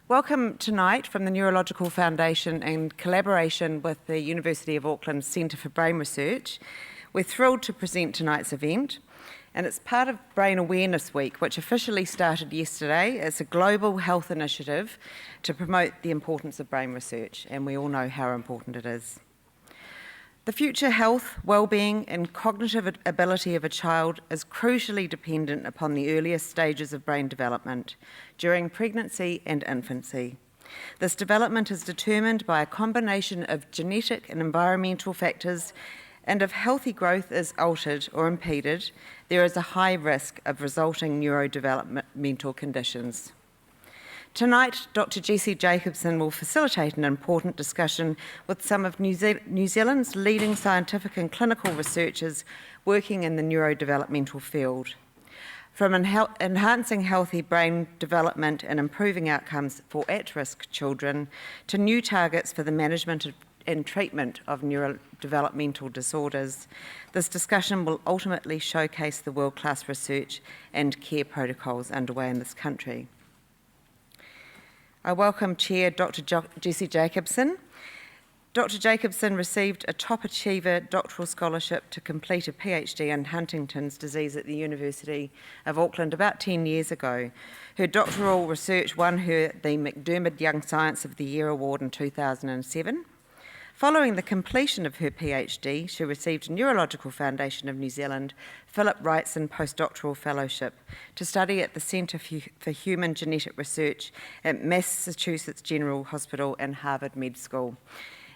Welcome tonight from the Neurological Foundation in collaboration with the University of Auckland's Centre for Brain Research. We're thrilled to present tonight's event, and it's part of Brain Awareness Week, which officially started yesterday. It's a global health initiative to promote the importance of brain research, and we all know how important it is. The future health, well-being and cognitive ability of a child is crucially dependent upon the earliest stages of brain development during pregnancy and infancy. This development is determined by a combination of genetic and environmental factors, and if healthy growth is altered or impeded, there is a high risk of resulting neurodevelopmental conditions. Tonight, Dr. Jessie Jacobson will facilitate an important discussion with some of New Zealand's leading scientific and clinical researchers working in the neurodevelopmental field. From enhancing healthy brain development and improving outcomes for at-risk children to new targets for the management and treatment of neurodevelopmental disorders, this discussion will ultimately showcase the world-class research and care protocols underway in this country. I welcome Chair Dr. Jessie Jacobson. Dr. Jacobson received a top achiever doctoral scholarship to complete a PhD in Huntington's disease at the University of Auckland about 10 years ago. Her doctoral research won her the McDermott Young Science of the Year Award in 2007. Following the completion of her PhD, she received a Neurological Foundation of New Zealand Philip Wrightson postdoctoral fellowship to study at the Centre for Human Genetic Research at Massachusetts General Hospital and Harvard Med School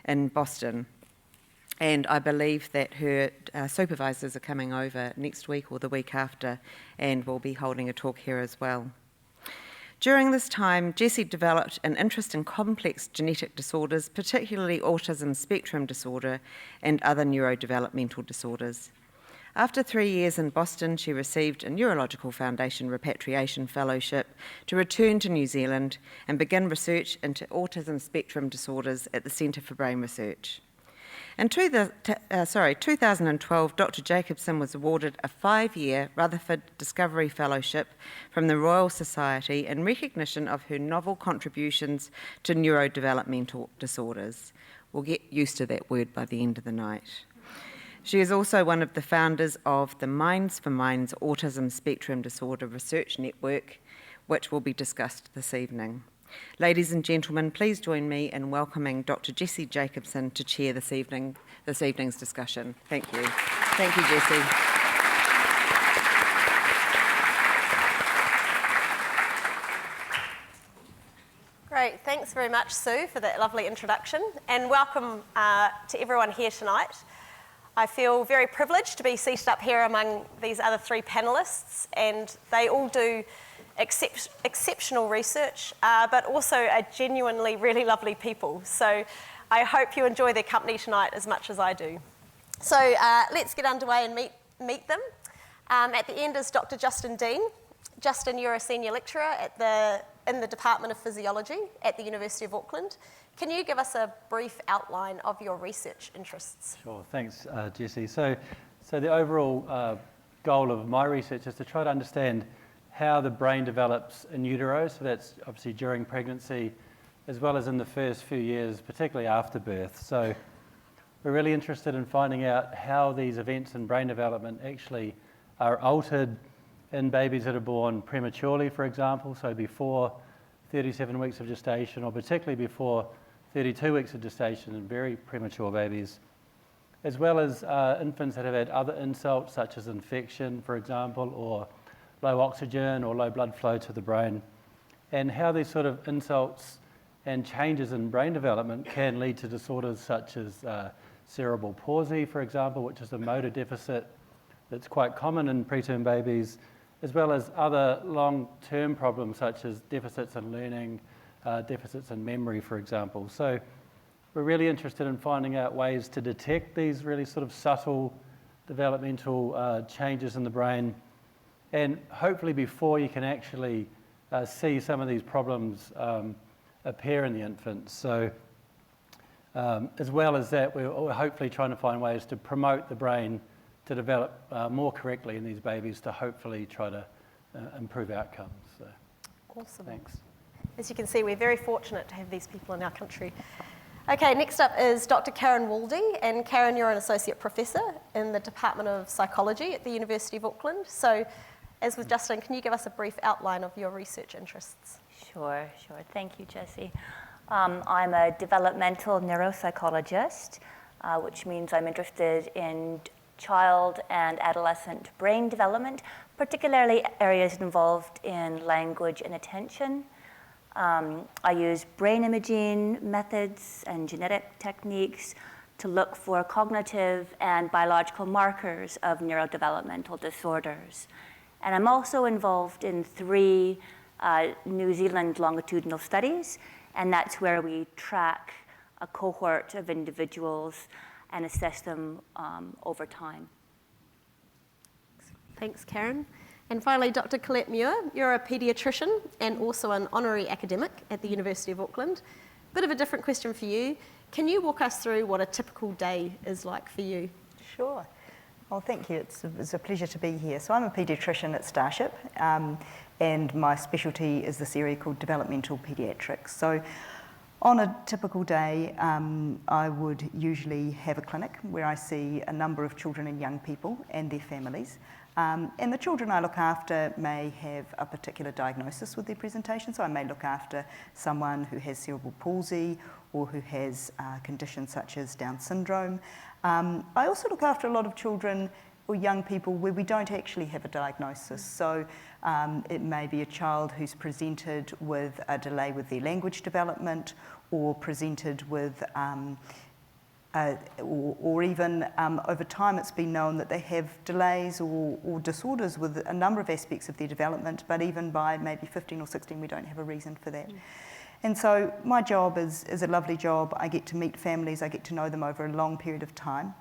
in Boston. And I believe that her supervisors are coming over next week or the week after and will be holding a talk here as well. During this time, Jessie developed an interest in complex genetic disorders, particularly autism spectrum disorder and other neurodevelopmental disorders. After 3 years in Boston, she received a Neurological Foundation repatriation fellowship to return to New Zealand and begin research into autism spectrum disorders at the Centre for Brain Research. In 2012, Dr. Jacobson was awarded a 5-year Rutherford Discovery Fellowship from the Royal Society in recognition of her novel contributions to neurodevelopmental disorders. We'll get used to that word by the end of the night. She is also one of the founders of the Minds for Minds Autism Spectrum Disorder Research Network, which will be discussed this evening. Ladies and gentlemen, please join me in welcoming Dr. Jessie Jacobson to chair this evening's discussion. Thank you. Thank you, Jessie. Great, thanks very much, Sue, for that lovely introduction, and welcome to everyone here tonight. I feel very privileged to be seated up here among these other three panellists, and they all do exceptional research, but also are genuinely really lovely people. So I hope you enjoy their company tonight as much as I do. So let's get underway and meet them. At the end is Dr. Justin Dean. Justin, you're a senior lecturer in the Department of Physiology at the University of Auckland. Can you give us a brief outline of your research interests? Sure, thanks, Jessie. So the overall goal of my research is to try to understand how the brain develops in utero, so that's obviously during pregnancy, as well as in the first few years, particularly after birth. So we're really interested in finding out how these events in brain development actually are altered in babies that are born prematurely, for example, so before 37 weeks of gestation, or particularly before 32 weeks of gestation in very premature babies, as well as infants that have had other insults, such as infection, for example, or low oxygen or low blood flow to the brain, and how these sort of insults and changes in brain development can lead to disorders such as cerebral palsy, for example, which is a motor deficit that's quite common in preterm babies, as well as other long-term problems such as deficits in learning, deficits in memory, for example. So we're really interested in finding out ways to detect these really sort of subtle developmental changes in the brain, and hopefully before you can actually see some of these problems appear in the infant. So as well as that, we're hopefully trying to find ways to promote the brain to develop more correctly in these babies to hopefully try to improve outcomes. So, awesome. Thanks. As you can see, we're very fortunate to have these people in our country. Okay, next up is Dr. Karen Waldy, and Karen, you're an Associate Professor in the Department of Psychology at the University of Auckland. So, as with Justin, can you give us a brief outline of your research interests? Sure. Thank you, Jessie. I'm a developmental neuropsychologist, which means I'm interested in child and adolescent brain development, particularly areas involved in language and attention. I use brain imaging methods and genetic techniques to look for cognitive and biological markers of neurodevelopmental disorders. And I'm also involved in 3 New Zealand longitudinal studies, and that's where we track a cohort of individuals and assess them over time. Thanks, Karen. And finally, Dr. Colette Muir, you're a paediatrician and also an honorary academic at the University of Auckland. Bit of a different question for you. Can you walk us through what a typical day is like for you? Sure. Well, thank you. It's a pleasure to be here. So I'm a paediatrician at Starship, and my specialty is this area called developmental paediatrics. So on a typical day, I would usually have a clinic where I see a number of children and young people and their families. And the children I look after may have a particular diagnosis with their presentation. So I may look after someone who has cerebral palsy or who has conditions such as Down syndrome. I also look after a lot of children or young people where we don't actually have a diagnosis. So it may be a child who's presented with a delay with their language development, or presented with or even over time it's been known that they have delays or disorders with a number of aspects of their development, but even by maybe 15 or 16 we don't have a reason for that. And so my job is a lovely job. I get to meet families, I get to know them over a long period of time.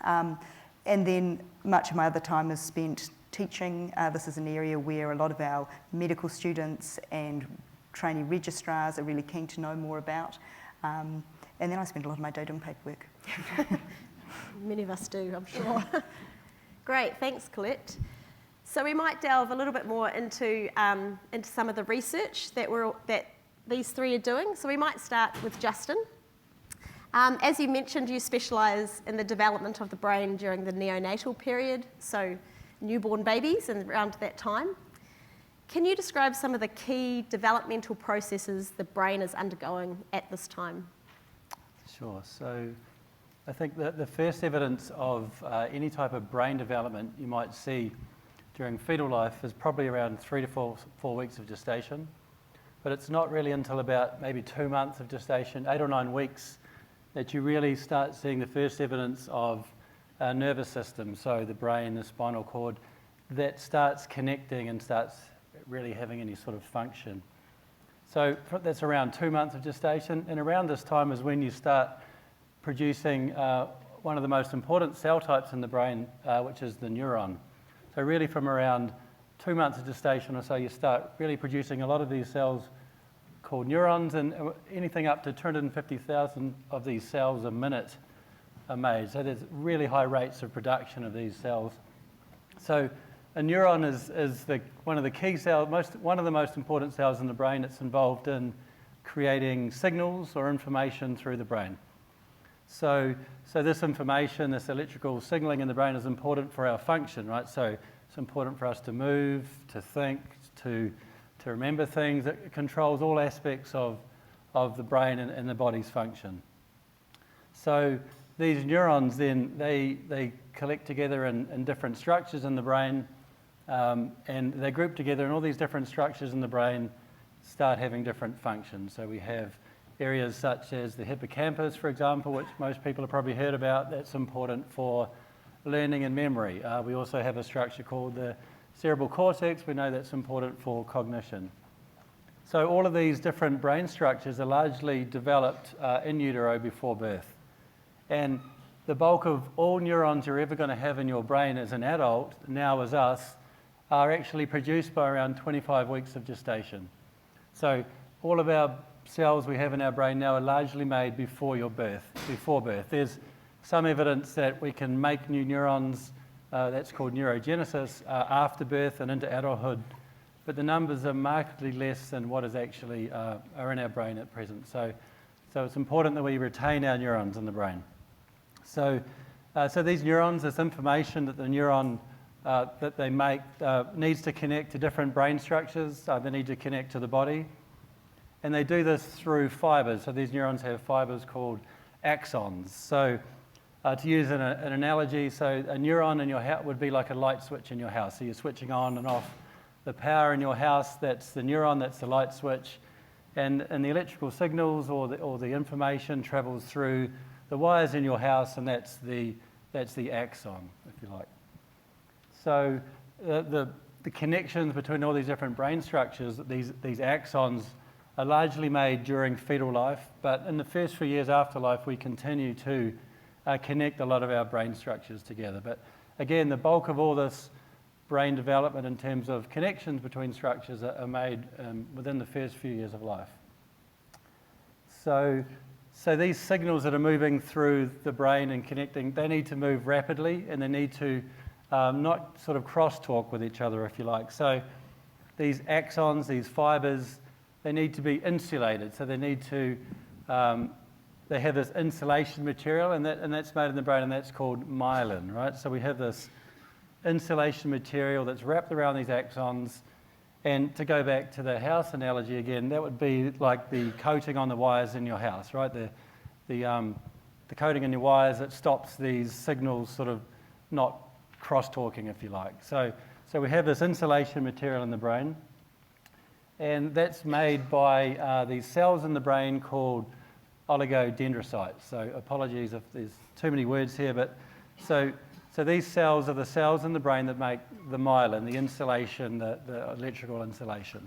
And then much of my other time is spent teaching. This is an area where a lot of our medical students and trainee registrars are really keen to know more about. And then I spend a lot of my day doing paperwork. Many of us do, I'm sure. Great, thanks, Colette. So we might delve a little bit more into some of the research that these 3 are doing. So we might start with Justin. As you mentioned, you specialise in the development of the brain during the neonatal period, so newborn babies and around that time. Can you describe some of the key developmental processes the brain is undergoing at this time? Sure. So I think that the first evidence of any type of brain development you might see during fetal life is probably around 3 to 4 weeks of gestation. But it's not really until about maybe 2 months of gestation, 8 or 9 weeks, that you really start seeing the first evidence of a nervous system, so the brain, the spinal cord, that starts connecting and starts really having any sort of function. So that's around 2 months of gestation, and around this time is when you start producing one of the most important cell types in the brain, which is the neuron. So really from around 2 months of gestation or so, you start really producing a lot of these cells called neurons, and anything up to 250,000 of these cells a minute are made. So there's really high rates of production of these cells. So a neuron is one of the key cells, one of the most important cells in the brain. It's involved in creating signals or information through the brain. So this information, this electrical signaling in the brain is important for our function, right? So it's important for us to move, to think, to remember things. It controls all aspects of the brain and the body's function. So these neurons then, they collect together in different structures in the brain, and they group together, and all these different structures in the brain start having different functions. So we have areas such as the hippocampus, for example, which most people have probably heard about. That's important for learning and memory. We also have a structure called the cerebral cortex. We know that's important for cognition. So all of these different brain structures are largely developed in utero before birth. And the bulk of all neurons you're ever going to have in your brain as an adult, now as us, are actually produced by around 25 weeks of gestation. So all of our cells we have in our brain now are largely made before birth. There's some evidence that we can make new neurons, that's called neurogenesis, after birth and into adulthood but the numbers are markedly less than what is actually are in our brain at present. So it's important that we retain our neurons in the brain. So these neurons, this information that the neuron that they make needs to connect to different brain structures. They need to connect to the body. And they do this through fibers. So these neurons have fibers called axons. So to use an analogy, so a neuron in your house would be like a light switch in your house. So you're switching on and off the power in your house. That's the neuron, that's the light switch. And the electrical signals or the information travels through the wires in your house, and that's the axon, if you like. So the connections between all these different brain structures, these axons, are largely made during fetal life, but in the first few years after life, we continue to connect a lot of our brain structures together. But again, the bulk of all this brain development in terms of connections between structures are made within the first few years of life. So these signals that are moving through the brain and connecting, they need to move rapidly, and they need to not sort of crosstalk with each other, if you like. So these axons, these fibers, they need to be insulated. So they need to, they have this insulation material, and that's made in the brain, and that's called myelin, right? So we have this insulation material that's wrapped around these axons. And to go back to the house analogy again, that would be like the coating on the wires in your house, right? The coating in your wires that stops these signals sort of not cross-talking, if you like. So we have this insulation material in the brain, and that's made by these cells in the brain called oligodendrocytes. So apologies if there's too many words here, but so these cells are the cells in the brain that make the myelin, the insulation, the electrical insulation.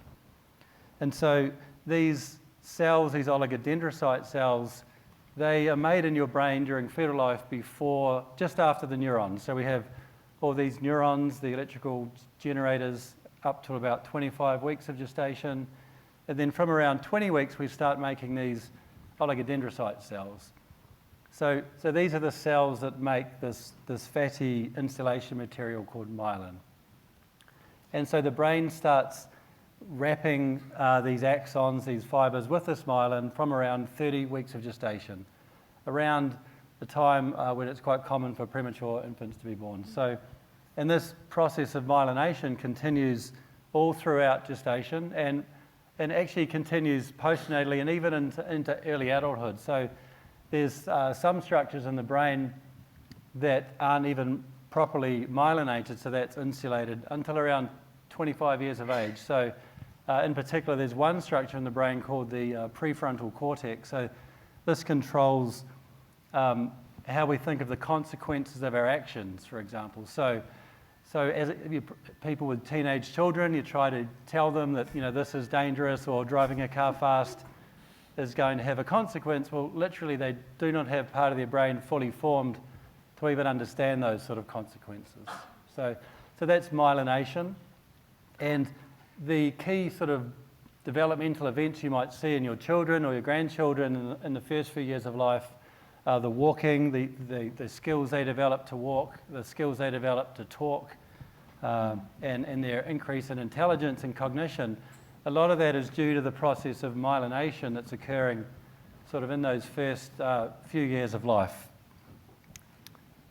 And so these cells, these oligodendrocyte cells, they are made in your brain during fetal life just after the neurons. So we have all these neurons, the electrical generators, up to about 25 weeks of gestation. And then from around 20 weeks, we start making these oligodendrocyte cells. So these are the cells that make this fatty insulation material called myelin. And so the brain starts wrapping these axons, these fibers, with this myelin from around 30 weeks of gestation, around the time when it's quite common for premature infants to be born. And this process of myelination continues all throughout gestation and actually continues postnatally and even into early adulthood. So there's some structures in the brain that aren't even properly myelinated, so that's insulated, until around 25 years of age. So in particular, there's one structure in the brain called the prefrontal cortex. So this controls how we think of the consequences of our actions, for example. So as people with teenage children, you try to tell them that this is dangerous, or driving a car fast is going to have a consequence. Well, literally, they do not have part of their brain fully formed to even understand those sort of consequences. So that's myelination. And the key sort of developmental events you might see in your children or your grandchildren in the first few years of life, the walking, the skills they develop to walk, the skills they develop to talk, and their increase in intelligence and cognition, a lot of that is due to the process of myelination that's occurring sort of in those first few years of life.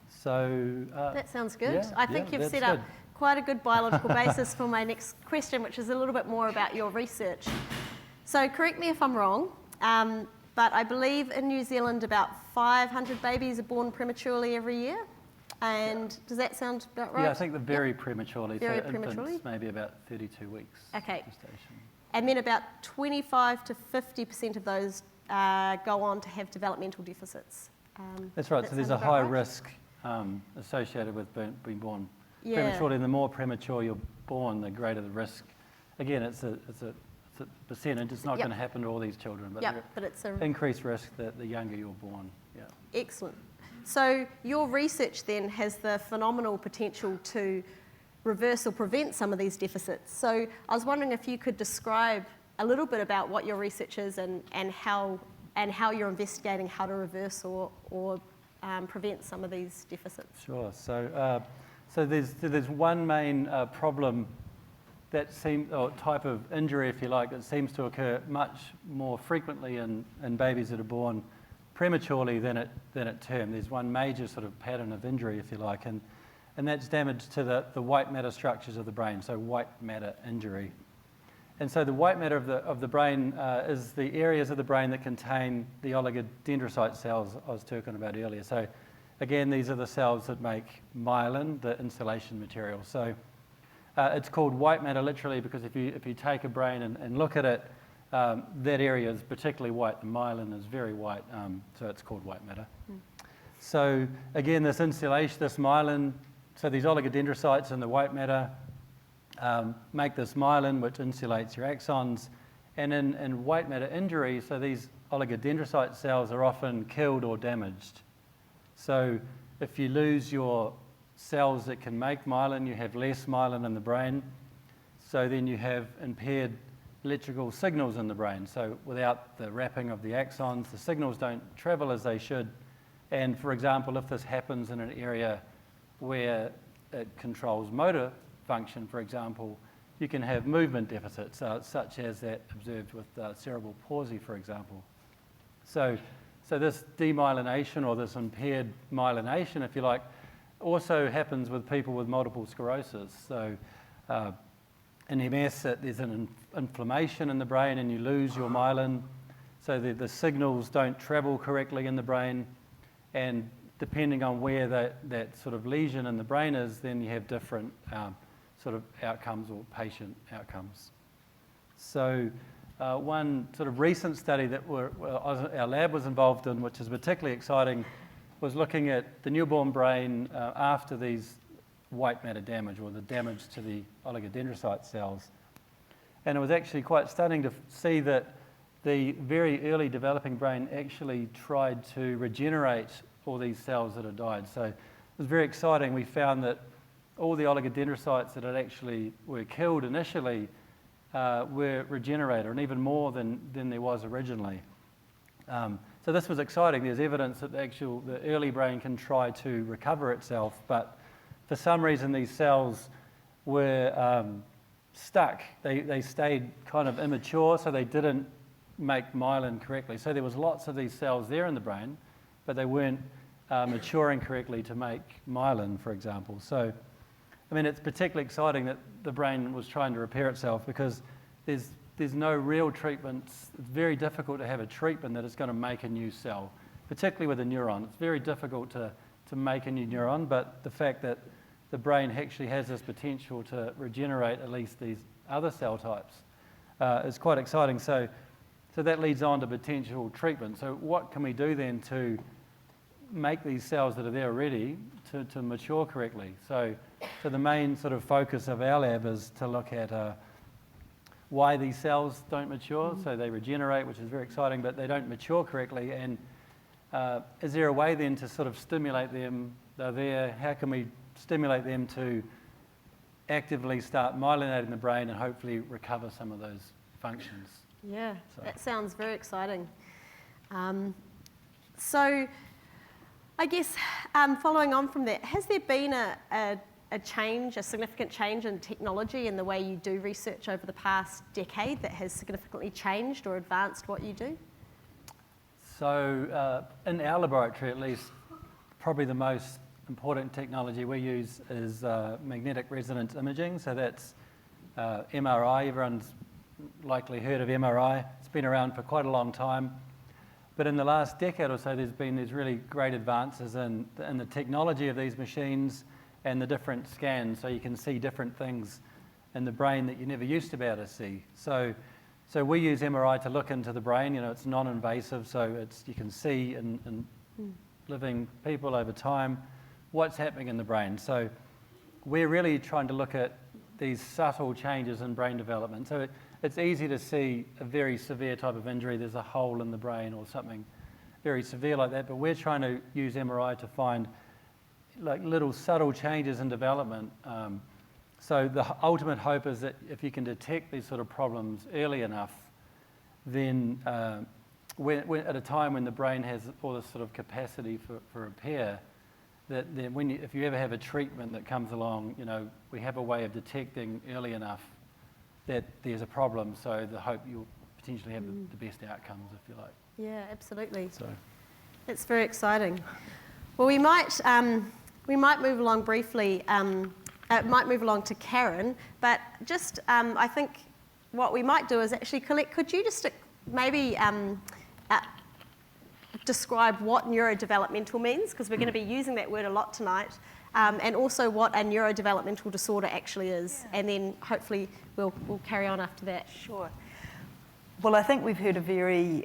So that sounds good. Yeah, I think you've set up quite a good biological basis for my next question, which is a little bit more about your research. So correct me if I'm wrong, but I believe in New Zealand about 500 babies are born prematurely every year. And does that sound about right? Yeah, I think very prematurely. Very so prematurely? Infants maybe about 32 weeks Okay. gestation. And then about 25 to 50% of those go on to have developmental deficits. That's right. That So there's sound a about high right? risk associated with being born Yeah. prematurely. And the more premature you're born, the greater the risk. Again, it's a percentage. It's not Yep. going to happen to all these children, but Yep, but it's a increased risk that the younger you're born. Yeah. excellent. So your research then has the phenomenal potential to reverse or prevent some of these deficits. So I was wondering if you could describe a little bit about what your research is and how you're investigating how to reverse or prevent some of these deficits. Sure. So there's one main problem or type of injury, if you like, that seems to occur much more frequently in babies that are born prematurely than at term. There's one major sort of pattern of injury, if you like, and that's damage to the white matter structures of the brain, so white matter injury. And so the white matter of the brain is the areas of the brain that contain the oligodendrocyte cells I was talking about earlier. So again, these are the cells that make myelin, the insulation material. So it's called white matter literally because if you take a brain and look at it, that area is particularly white. The myelin is very white, so it's called white matter. So again, this insulation, this myelin, so these oligodendrocytes in the white matter make this myelin, which insulates your axons. And in white matter injury, so these oligodendrocyte cells are often killed or damaged. So if you lose your cells that can make myelin, you have less myelin in the brain. So then you have impaired electrical signals in the brain. So without the wrapping of the axons, the signals don't travel as they should. And for example, if this happens in an area where it controls motor function, for example, you can have movement deficits, such as that observed with cerebral palsy, for example. So this demyelination or this impaired myelination, if you like, also happens with people with multiple sclerosis. So in MS, there's an inflammation in the brain and you lose your myelin, so the signals don't travel correctly in the brain, and depending on where that sort of lesion in the brain is, then you have different sort of outcomes or patient outcomes. So one sort of recent study that our lab was involved in, which is particularly exciting, was looking at the newborn brain after these white matter damage or the damage to the oligodendrocyte cells. And it was actually quite stunning to see that the very early developing brain actually tried to regenerate all these cells that had died. So it was very exciting. We found that all the oligodendrocytes that had actually were killed initially were regenerated, and even more than there was originally. So this was exciting. There's evidence that the early brain can try to recover itself, but for some reason these cells were stuck. They stayed kind of immature, so they didn't make myelin correctly. So there was lots of these cells there in the brain, but they weren't maturing correctly to make myelin, for example. So, I mean, it's particularly exciting that the brain was trying to repair itself because there's no real treatments. It's very difficult to have a treatment that is going to make a new cell, particularly with a neuron. It's very difficult to make a new neuron, but the fact that the brain actually has this potential to regenerate at least these other cell types is quite exciting. So that leads on to potential treatment. So what can we do then to make these cells that are there already to mature correctly? So the main sort of focus of our lab is to look at why these cells don't mature. So they regenerate, which is very exciting, but they don't mature correctly. And is there a way then to sort of stimulate them? They're there. How can we stimulate them to actively start myelinating the brain and hopefully recover some of those functions? Yeah, that sounds very exciting. So I guess following on from that, has there been a significant change in technology in the way you do research over the past decade that has significantly changed or advanced what you do? So in our laboratory, at least, probably the most important technology we use is magnetic resonance imaging. So that's MRI. Everyone's likely heard of MRI. It's been around for quite a long time. But in the last decade or so, there's been these really great advances in the technology of these machines and the different scans, so you can see different things in the brain that you never used to be able to see. So we use MRI to look into the brain. You know, it's non-invasive, so you can see in living people over time what's happening in the brain. So we're really trying to look at these subtle changes in brain development. So it's easy to see a very severe type of injury. There's a hole in the brain or something very severe like that, but we're trying to use MRI to find like little subtle changes in development. So the ultimate hope is that if you can detect these sort of problems early enough, then when at a time when the brain has all this sort of capacity for repair, that then if you ever have a treatment that comes along, you know, we have a way of detecting early enough that there's a problem, so the hope you'll potentially have the best outcomes, if you like. Yeah, absolutely. So, It's very exciting. Well, we might move along briefly. Might move along to Karen, but just I think what we might do is actually Colette. Could you just maybe describe what neurodevelopmental means? Because we're going to be using that word a lot tonight, and also what a neurodevelopmental disorder actually is, and then hopefully we'll carry on after that. Sure. Well, I think we've heard a very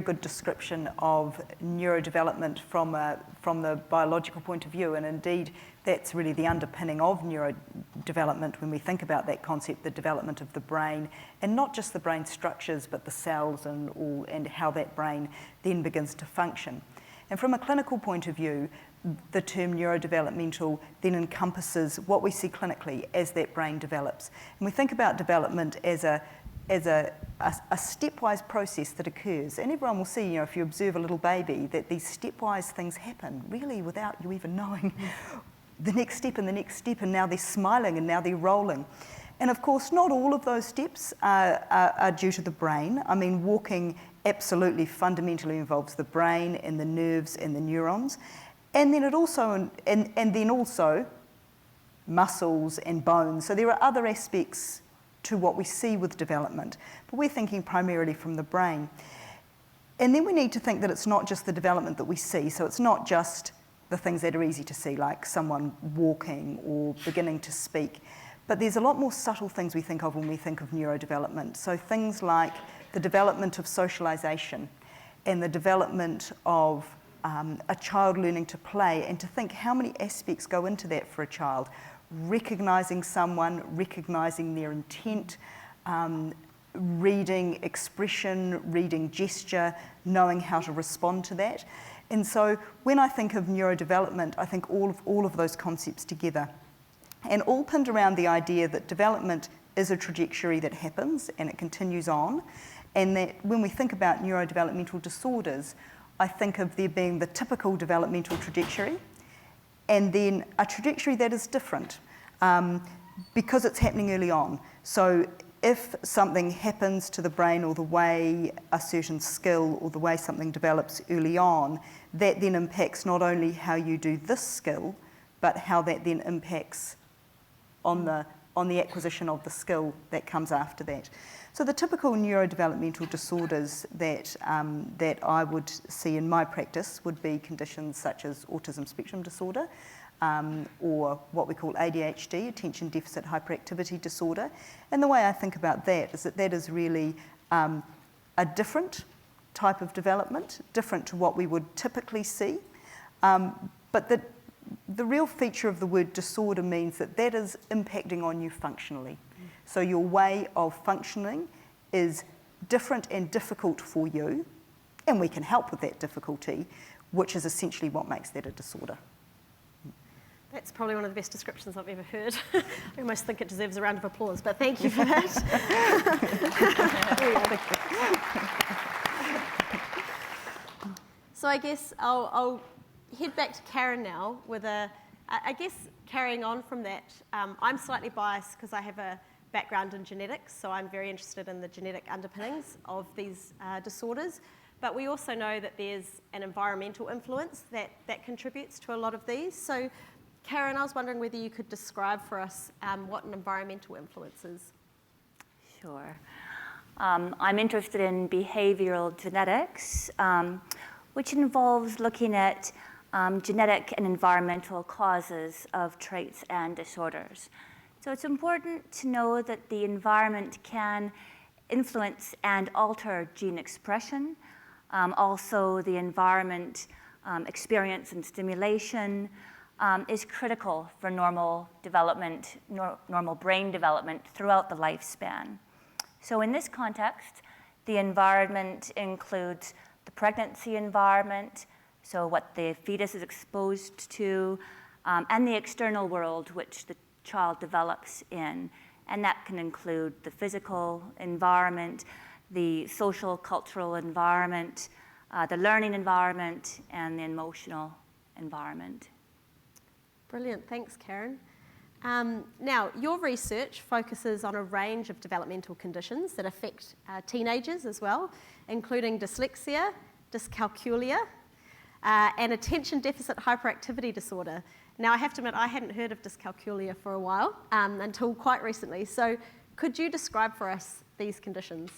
good description of neurodevelopment from the biological point of view, and indeed that's really the underpinning of neurodevelopment when we think about that concept, the development of the brain, and not just the brain structures, but the cells and how that brain then begins to function. And from a clinical point of view, the term neurodevelopmental then encompasses what we see clinically as that brain develops. And we think about development as a stepwise process that occurs. And everyone will see, if you observe a little baby, that these stepwise things happen really without you even knowing the next step and the next step, and now they're smiling and now they're rolling. And of course, not all of those steps are due to the brain. I mean, walking absolutely fundamentally involves the brain and the nerves and the neurons. And then it also, and then also muscles and bones. So there are other aspects to what we see with development, but we're thinking primarily from the brain. And then we need to think that it's not just the development that we see, so it's not just the things that are easy to see, like someone walking or beginning to speak, but there's a lot more subtle things we think of when we think of neurodevelopment. So things like the development of socialization and the development of a child learning to play, and to think how many aspects go into that for a child. Recognizing someone, recognizing their intent, reading expression, reading gesture, knowing how to respond to that. And so when I think of neurodevelopment, I think all of those concepts together. And all pinned around the idea that development is a trajectory that happens and it continues on. And that when we think about neurodevelopmental disorders, I think of there being the typical developmental trajectory, and then a trajectory that is different because it's happening early on. So if something happens to the brain, or the way a certain skill or the way something develops early on, that then impacts not only how you do this skill, but how that then impacts on the acquisition of the skill that comes after that. So the typical neurodevelopmental disorders that I would see in my practice would be conditions such as autism spectrum disorder, or what we call ADHD, attention deficit hyperactivity disorder. And the way I think about that is really a different type of development, different to what we would typically see. But the real feature of the word disorder means that is impacting on you functionally. So your way of functioning is different and difficult for you, and we can help with that difficulty, which is essentially what makes that a disorder. That's probably one of the best descriptions I've ever heard. I almost think it deserves a round of applause, but thank you for that. So I guess I'll head back to Karen now with I guess carrying on from that, I'm slightly biased because I have a background in genetics, so I'm very interested in the genetic underpinnings of these disorders. But we also know that there's an environmental influence that contributes to a lot of these. So Karen, I was wondering whether you could describe for us what an environmental influence is. Sure. I'm interested in behavioral genetics, which involves looking at genetic and environmental causes of traits and disorders. So it's important to know that the environment can influence and alter gene expression. Also, the environment experience and stimulation is critical for normal development, normal brain development throughout the lifespan. So in this context, the environment includes the pregnancy environment, so what the fetus is exposed to, and the external world which the child develops in. And that can include the physical environment, the social, cultural environment, the learning environment, and the emotional environment. Brilliant, thanks Karen. Now, your research focuses on a range of developmental conditions that affect teenagers as well, including dyslexia, dyscalculia, and attention deficit hyperactivity disorder. Now, I have to admit, I hadn't heard of dyscalculia for a while, until quite recently. So could you describe for us these conditions?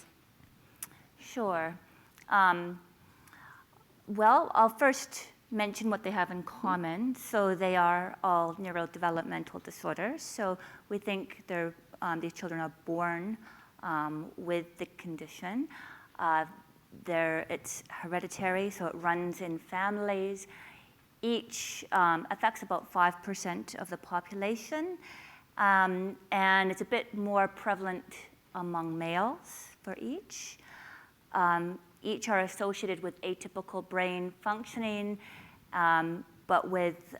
Sure. Well, I'll first mention what they have in common. So they are all neurodevelopmental disorders. So we think these children are born with the condition. It's hereditary, so it runs in families. Each affects about 5% of the population, and it's a bit more prevalent among males for each. Each are associated with atypical brain functioning, but with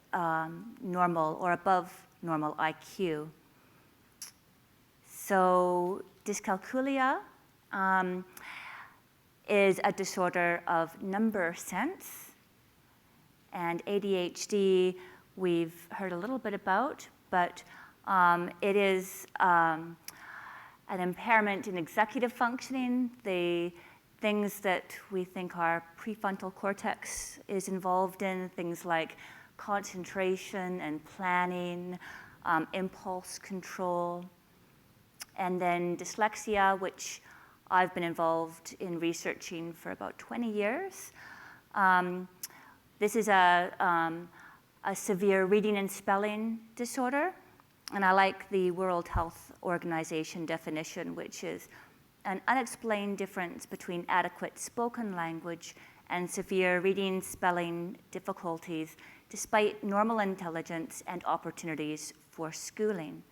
normal or above normal IQ. So dyscalculia is a disorder of number sense, and ADHD we've heard a little bit about, but it is an impairment in executive functioning. The things that we think our prefrontal cortex is involved in, things like concentration and planning, impulse control, and then dyslexia, which I've been involved in researching for about 20 years. This is a severe reading and spelling disorder, and I like the World Health Organization definition, which is an unexplained difference between adequate spoken language and severe reading, spelling difficulties, despite normal intelligence and opportunities for schooling.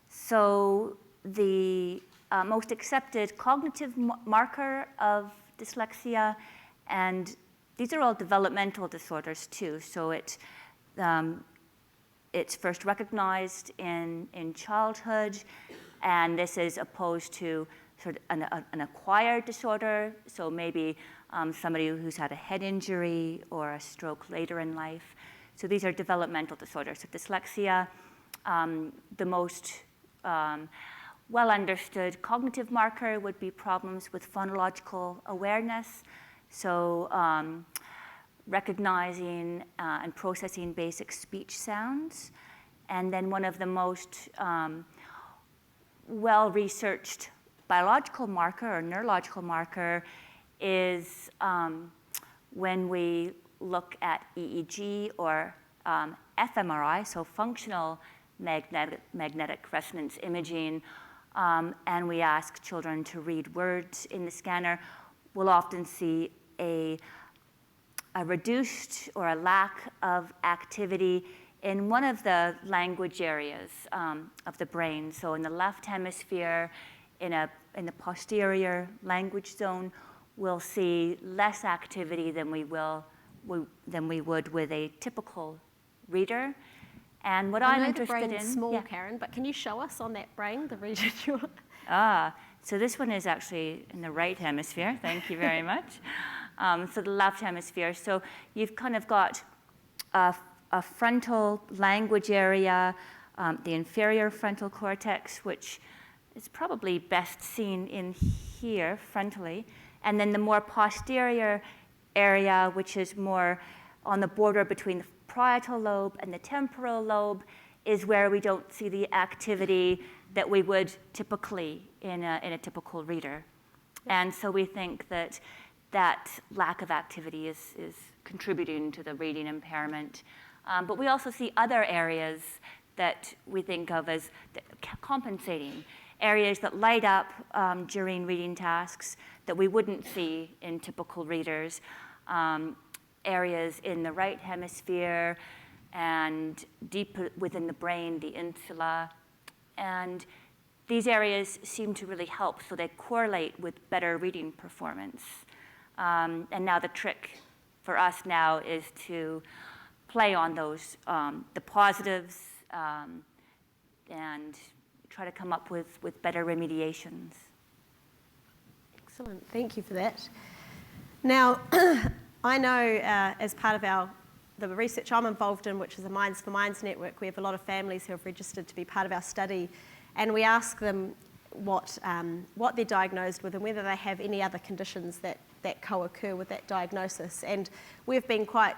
So the most accepted cognitive marker of dyslexia, and these are all developmental disorders too, so it's first recognized in childhood, and this is opposed to sort of an acquired disorder, so maybe somebody who's had a head injury or a stroke later in life. So these are developmental disorders. So dyslexia, the most well understood cognitive marker would be problems with phonological awareness, so recognizing and processing basic speech sounds. And then one of the most well-researched biological marker or neurological marker is when we look at EEG or fMRI, so functional magnetic resonance imaging, and we ask children to read words in the scanner, we'll often see a reduced or a lack of activity in one of the language areas of the brain. So in the left hemisphere, in the posterior language zone, we'll see less activity than we would with a typical reader. And what I'm interested in— I know the brain's small, Karen, but can you show us on that brain the region you so this one is actually in the right hemisphere. Thank you very much. So the left hemisphere. So you've kind of got a frontal language area, the inferior frontal cortex, which is probably best seen in here frontally, and then the more posterior area, which is more on the border between the parietal lobe and the temporal lobe, is where we don't see the activity that we would typically in a typical reader. And so we think that lack of activity is contributing to the reading impairment. But we also see other areas that we think of as compensating, areas that light up during reading tasks that we wouldn't see in typical readers, areas in the right hemisphere and deep within the brain, the insula. And these areas seem to really help, so they correlate with better reading performance. And now the trick for us now is to play on those, the positives, and try to come up with better remediations. Excellent, thank you for that. Now, I know as part of our the research I'm involved in, which is a Minds for Minds network, we have a lot of families who have registered to be part of our study, and we ask them what they're diagnosed with and whether they have any other conditions that co-occur with that diagnosis. And we've been quite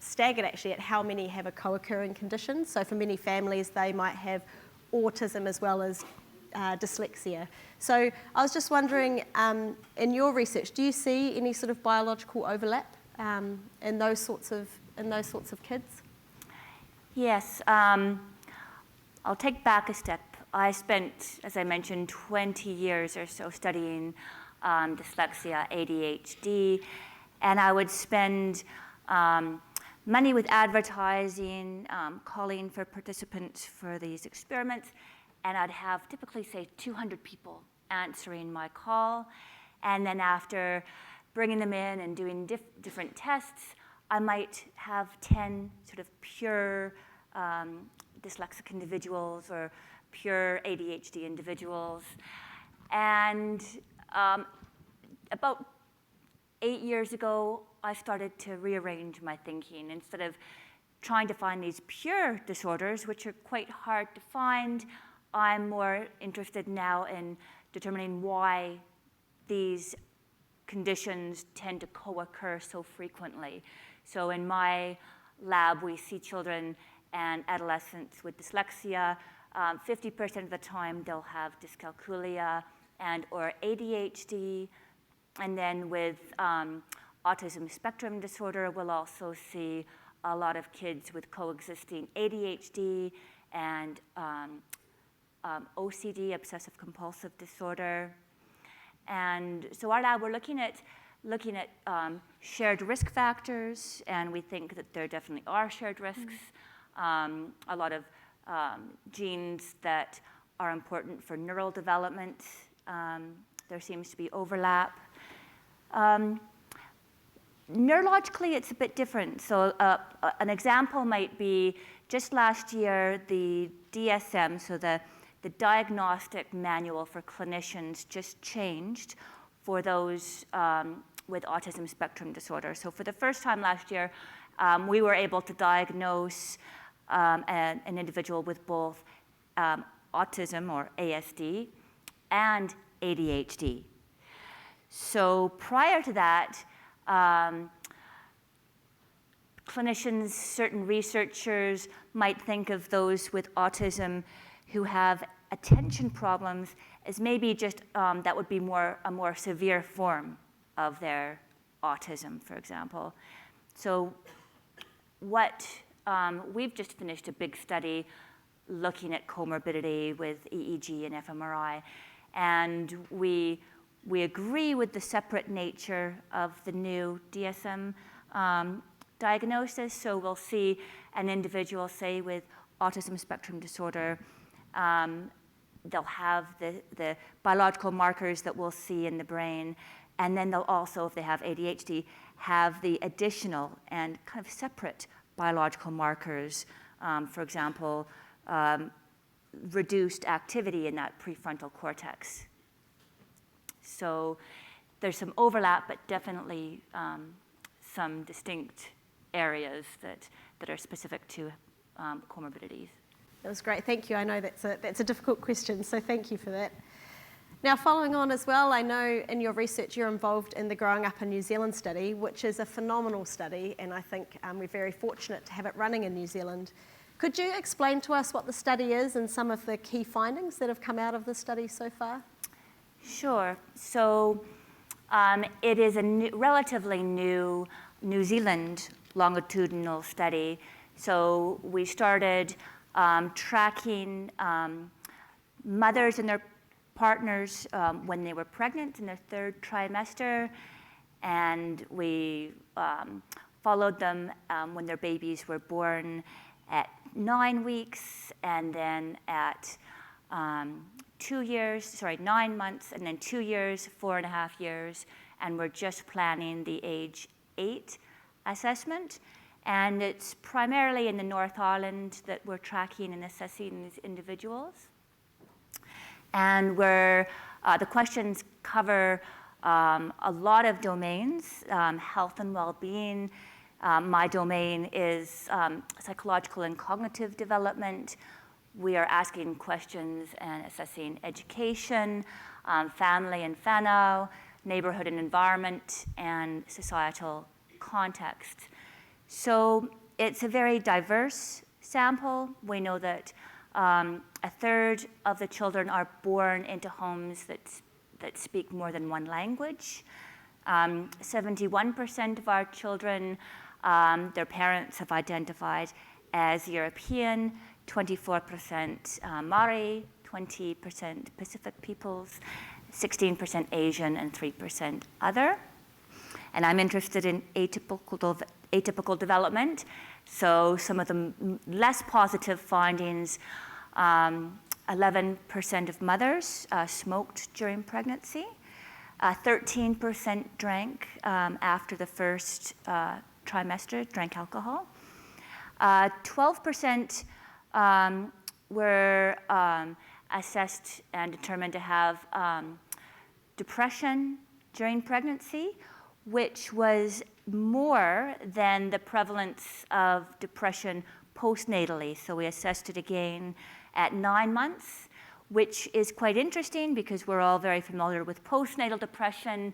staggered actually at how many have a co-occurring condition. So for many families, they might have autism as well as dyslexia. So I was just wondering, in your research, do you see any sort of biological overlap in those sorts of kids? Yes, I'll take back a step. I spent, as I mentioned, 20 years or so studying dyslexia, ADHD, and I would spend money with advertising, calling for participants for these experiments, and I'd have typically, say, 200 people answering my call, and then after bringing them in and doing different tests, I might have 10 sort of pure dyslexic individuals or pure ADHD individuals. And about 8 years ago, I started to rearrange my thinking. Instead of trying to find these pure disorders, which are quite hard to find, I'm more interested now in determining why these conditions tend to co-occur so frequently. So in my lab, we see children and adolescents with dyslexia. 50% of the time, they'll have dyscalculia and or ADHD. And then with autism spectrum disorder, we'll also see a lot of kids with coexisting ADHD and OCD, obsessive compulsive disorder. And so our lab, we're looking at shared risk factors, and we think that there definitely are shared risks. A lot of genes that are important for neural development. There seems to be overlap. Neurologically, it's a bit different. So an example might be just last year, the DSM, so the Diagnostic Manual for Clinicians, just changed for those with autism spectrum disorder. So for the first time last year, we were able to diagnose an individual with both autism or ASD and ADHD. So prior to that, clinicians, certain researchers might think of those with autism who have attention problems as maybe just that would be a more severe form of their autism, for example. So what we've just finished a big study looking at comorbidity with EEG and fMRI, and we agree with the separate nature of the new DSM diagnosis. So we'll see an individual, say, with autism spectrum disorder. They'll have the biological markers that we'll see in the brain, and then they'll also, if they have ADHD, have the additional and kind of separate biological markers, for example, reduced activity in that prefrontal cortex. So there's some overlap, but definitely some distinct areas that are specific to comorbidities. That was great, thank you. I know that's a difficult question, so thank you for that. Now, following on as well, I know in your research you're involved in the Growing Up in New Zealand study, which is a phenomenal study, and I think we're very fortunate to have it running in New Zealand. Could you explain to us what the study is and some of the key findings that have come out of the study so far? Sure. So it is a relatively new New Zealand longitudinal study. So we started tracking mothers and their partners when they were pregnant in their third trimester, and we followed them when their babies were born at 9 weeks, and then at 9 months, and then 2 years, 4.5 years, and we're just planning the age 8 assessment. And it's primarily in the North Island that we're tracking and assessing these individuals. And the questions cover a lot of domains, health and well-being, My domain is psychological and cognitive development. We are asking questions and assessing education, family and whānau, neighborhood and environment, and societal context. So it's a very diverse sample. We know that a third of the children are born into homes that speak more than one language. 71% of our children, their parents have identified as European, 24% Māori, 20% Pacific peoples, 16% Asian, and 3% other. And I'm interested in atypical development. So some of the less positive findings, 11% of mothers smoked during pregnancy, 13% drank after the first trimester, drank alcohol. 12% were assessed and determined to have depression during pregnancy, which was more than the prevalence of depression postnatally. So we assessed it again at 9 months, which is quite interesting because we're all very familiar with postnatal depression,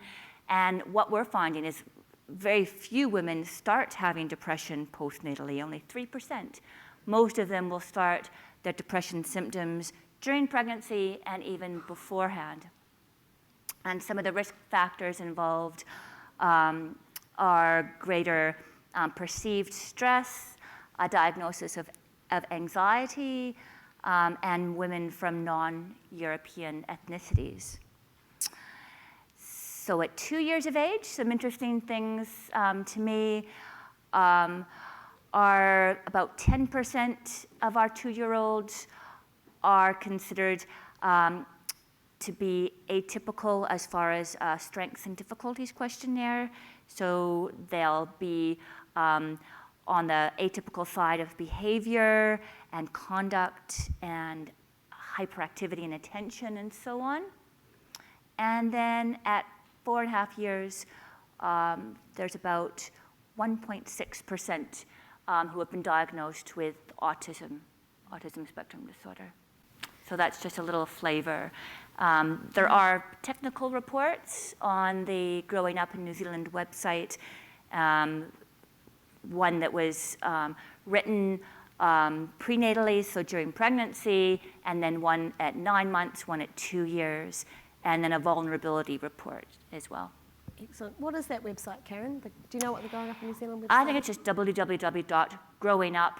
and what we're finding is very few women start having depression postnatally, only 3%. Most of them will start their depression symptoms during pregnancy and even beforehand. And some of the risk factors involved are greater perceived stress, a diagnosis of anxiety, and women from non-European ethnicities. So at 2 years of age, some interesting things to me are about 10% of our 2-year-olds are considered to be atypical as far as strengths and difficulties questionnaire. So they'll be on the atypical side of behavior and conduct and hyperactivity and attention and so on. And then at 4.5 years, there's about 1.6% who have been diagnosed with autism spectrum disorder. So that's just a little flavor. There are technical reports on the Growing Up in New Zealand website, one that was written prenatally, so during pregnancy, and then one at 9 months, one at 2 years, and then a vulnerability report as well. Excellent. What is that website, Karen? Do you know what the Growing Up in New Zealand website is? I think it's just www.growingup.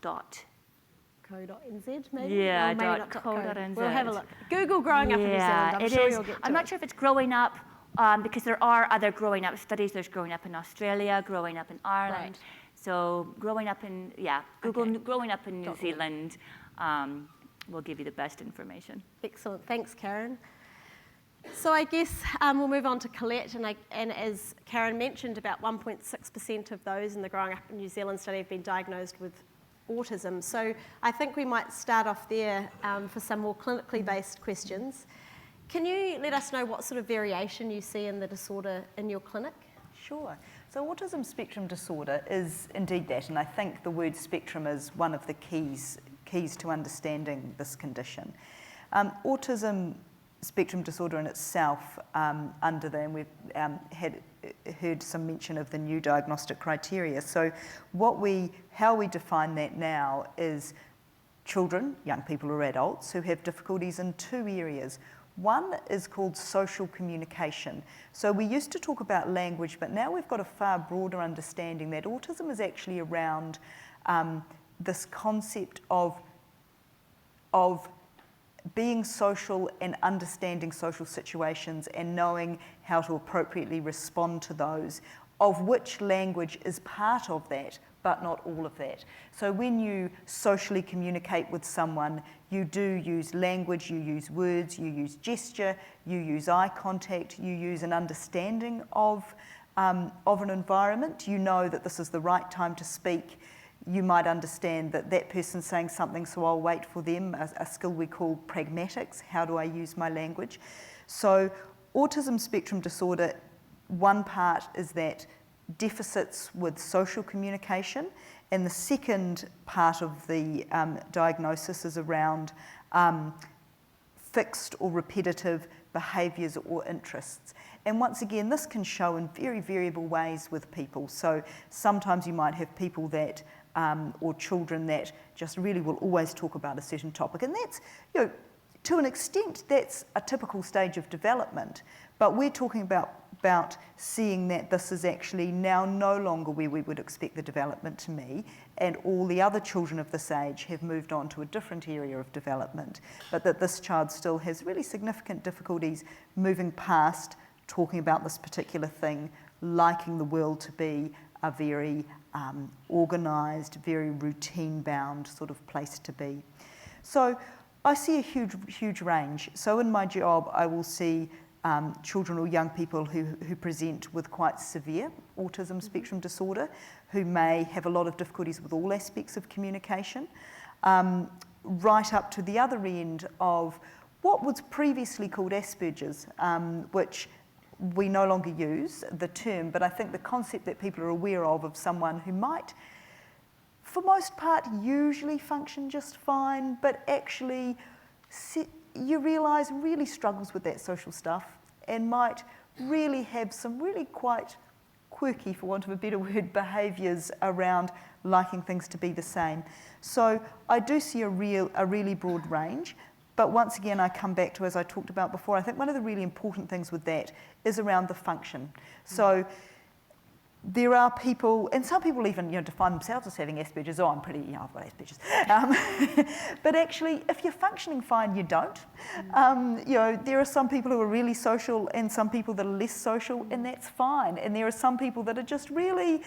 .co.nz maybe? Yeah, .co.nz. We'll have a look. Google Growing Up in New Zealand. I'm sure you'll get to I'm not sure if it's Growing Up, because there are other growing up studies. There's Growing Up in Australia, Growing Up in Ireland. Right. So Growing Up in, Google Growing Up in New Zealand will give you the best information. Excellent. Thanks, Karen. So I guess we'll move on to Colette, and as Karen mentioned, about 1.6% of those in the Growing Up in New Zealand study have been diagnosed with autism. So I think we might start off there for some more clinically based questions. Can you let us know what sort of variation you see in the disorder in your clinic? Sure. So autism spectrum disorder is indeed that, and I think the word spectrum is one of the keys to understanding this condition. Autism spectrum disorder in itself, and we've heard some mention of the new diagnostic criteria. So how we define that now is children, young people or adults, who have difficulties in 2 areas. One is called social communication. So we used to talk about language, but now we've got a far broader understanding that autism is actually around this concept of being social and understanding social situations and knowing how to appropriately respond to those, of which language is part of that, but not all of that. So when you socially communicate with someone, you do use language, you use words, you use gesture, you use eye contact, you use an understanding of an environment. You know that this is the right time to speak. You might understand that that person's saying something, so I'll wait for them, a skill we call pragmatics. How do I use my language? So autism spectrum disorder, one part is that deficits with social communication, and the second part of the diagnosis is around fixed or repetitive behaviours or interests. And once again, this can show in very variable ways with people. So sometimes you might have people that, or children that just really will always talk about a certain topic. And that's, to an extent, that's a typical stage of development. But we're talking about seeing that this is actually now no longer where we would expect the development to be, and all the other children of this age have moved on to a different area of development, but that this child still has really significant difficulties moving past talking about this particular thing, liking the world to be a very organised, very routine-bound sort of place to be. So I see a huge range. So in my job, I will see children or young people who present with quite severe autism spectrum disorder, who may have a lot of difficulties with all aspects of communication, right up to the other end of what was previously called Asperger's, which we no longer use the term, but I think the concept that people are aware of someone who might, for most part, usually function just fine, but actually you realise really struggles with that social stuff and might really have some really quite quirky, for want of a better word, behaviours around liking things to be the same. So I do see a really broad range. But once again, I come back to, as I talked about before, I think one of the really important things with that is around the function. So there are people, and some people even define themselves as having Asperger's. Oh, I'm pretty, I've got Asperger's. But actually, if you're functioning fine, you don't. There are some people who are really social and some people that are less social, and that's fine. And there are some people that are just really,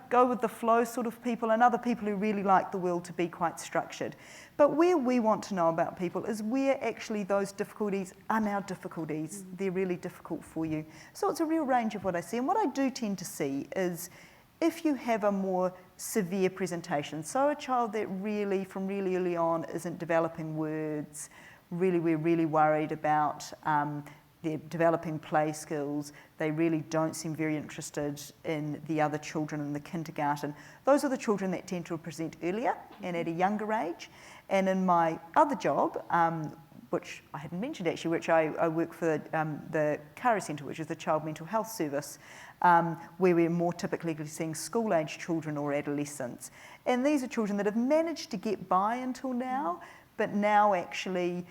go with the flow sort of people, and other people who really like the world to be quite structured. But where we want to know about people is where actually those difficulties are now difficulties. They're really difficult for you. So it's a real range of what I see. And what I do tend to see is if you have a more severe presentation, so a child that really, from really early on, isn't developing words, we're really worried about they're developing play skills, they really don't seem very interested in the other children in the kindergarten. Those are the children that tend to present earlier and at a younger age. And in my other job, which I hadn't mentioned actually, which I work for the CARA Centre, which is the Child Mental Health Service, where we're more typically seeing school-age children or adolescents. And these are children that have managed to get by until now, but now actually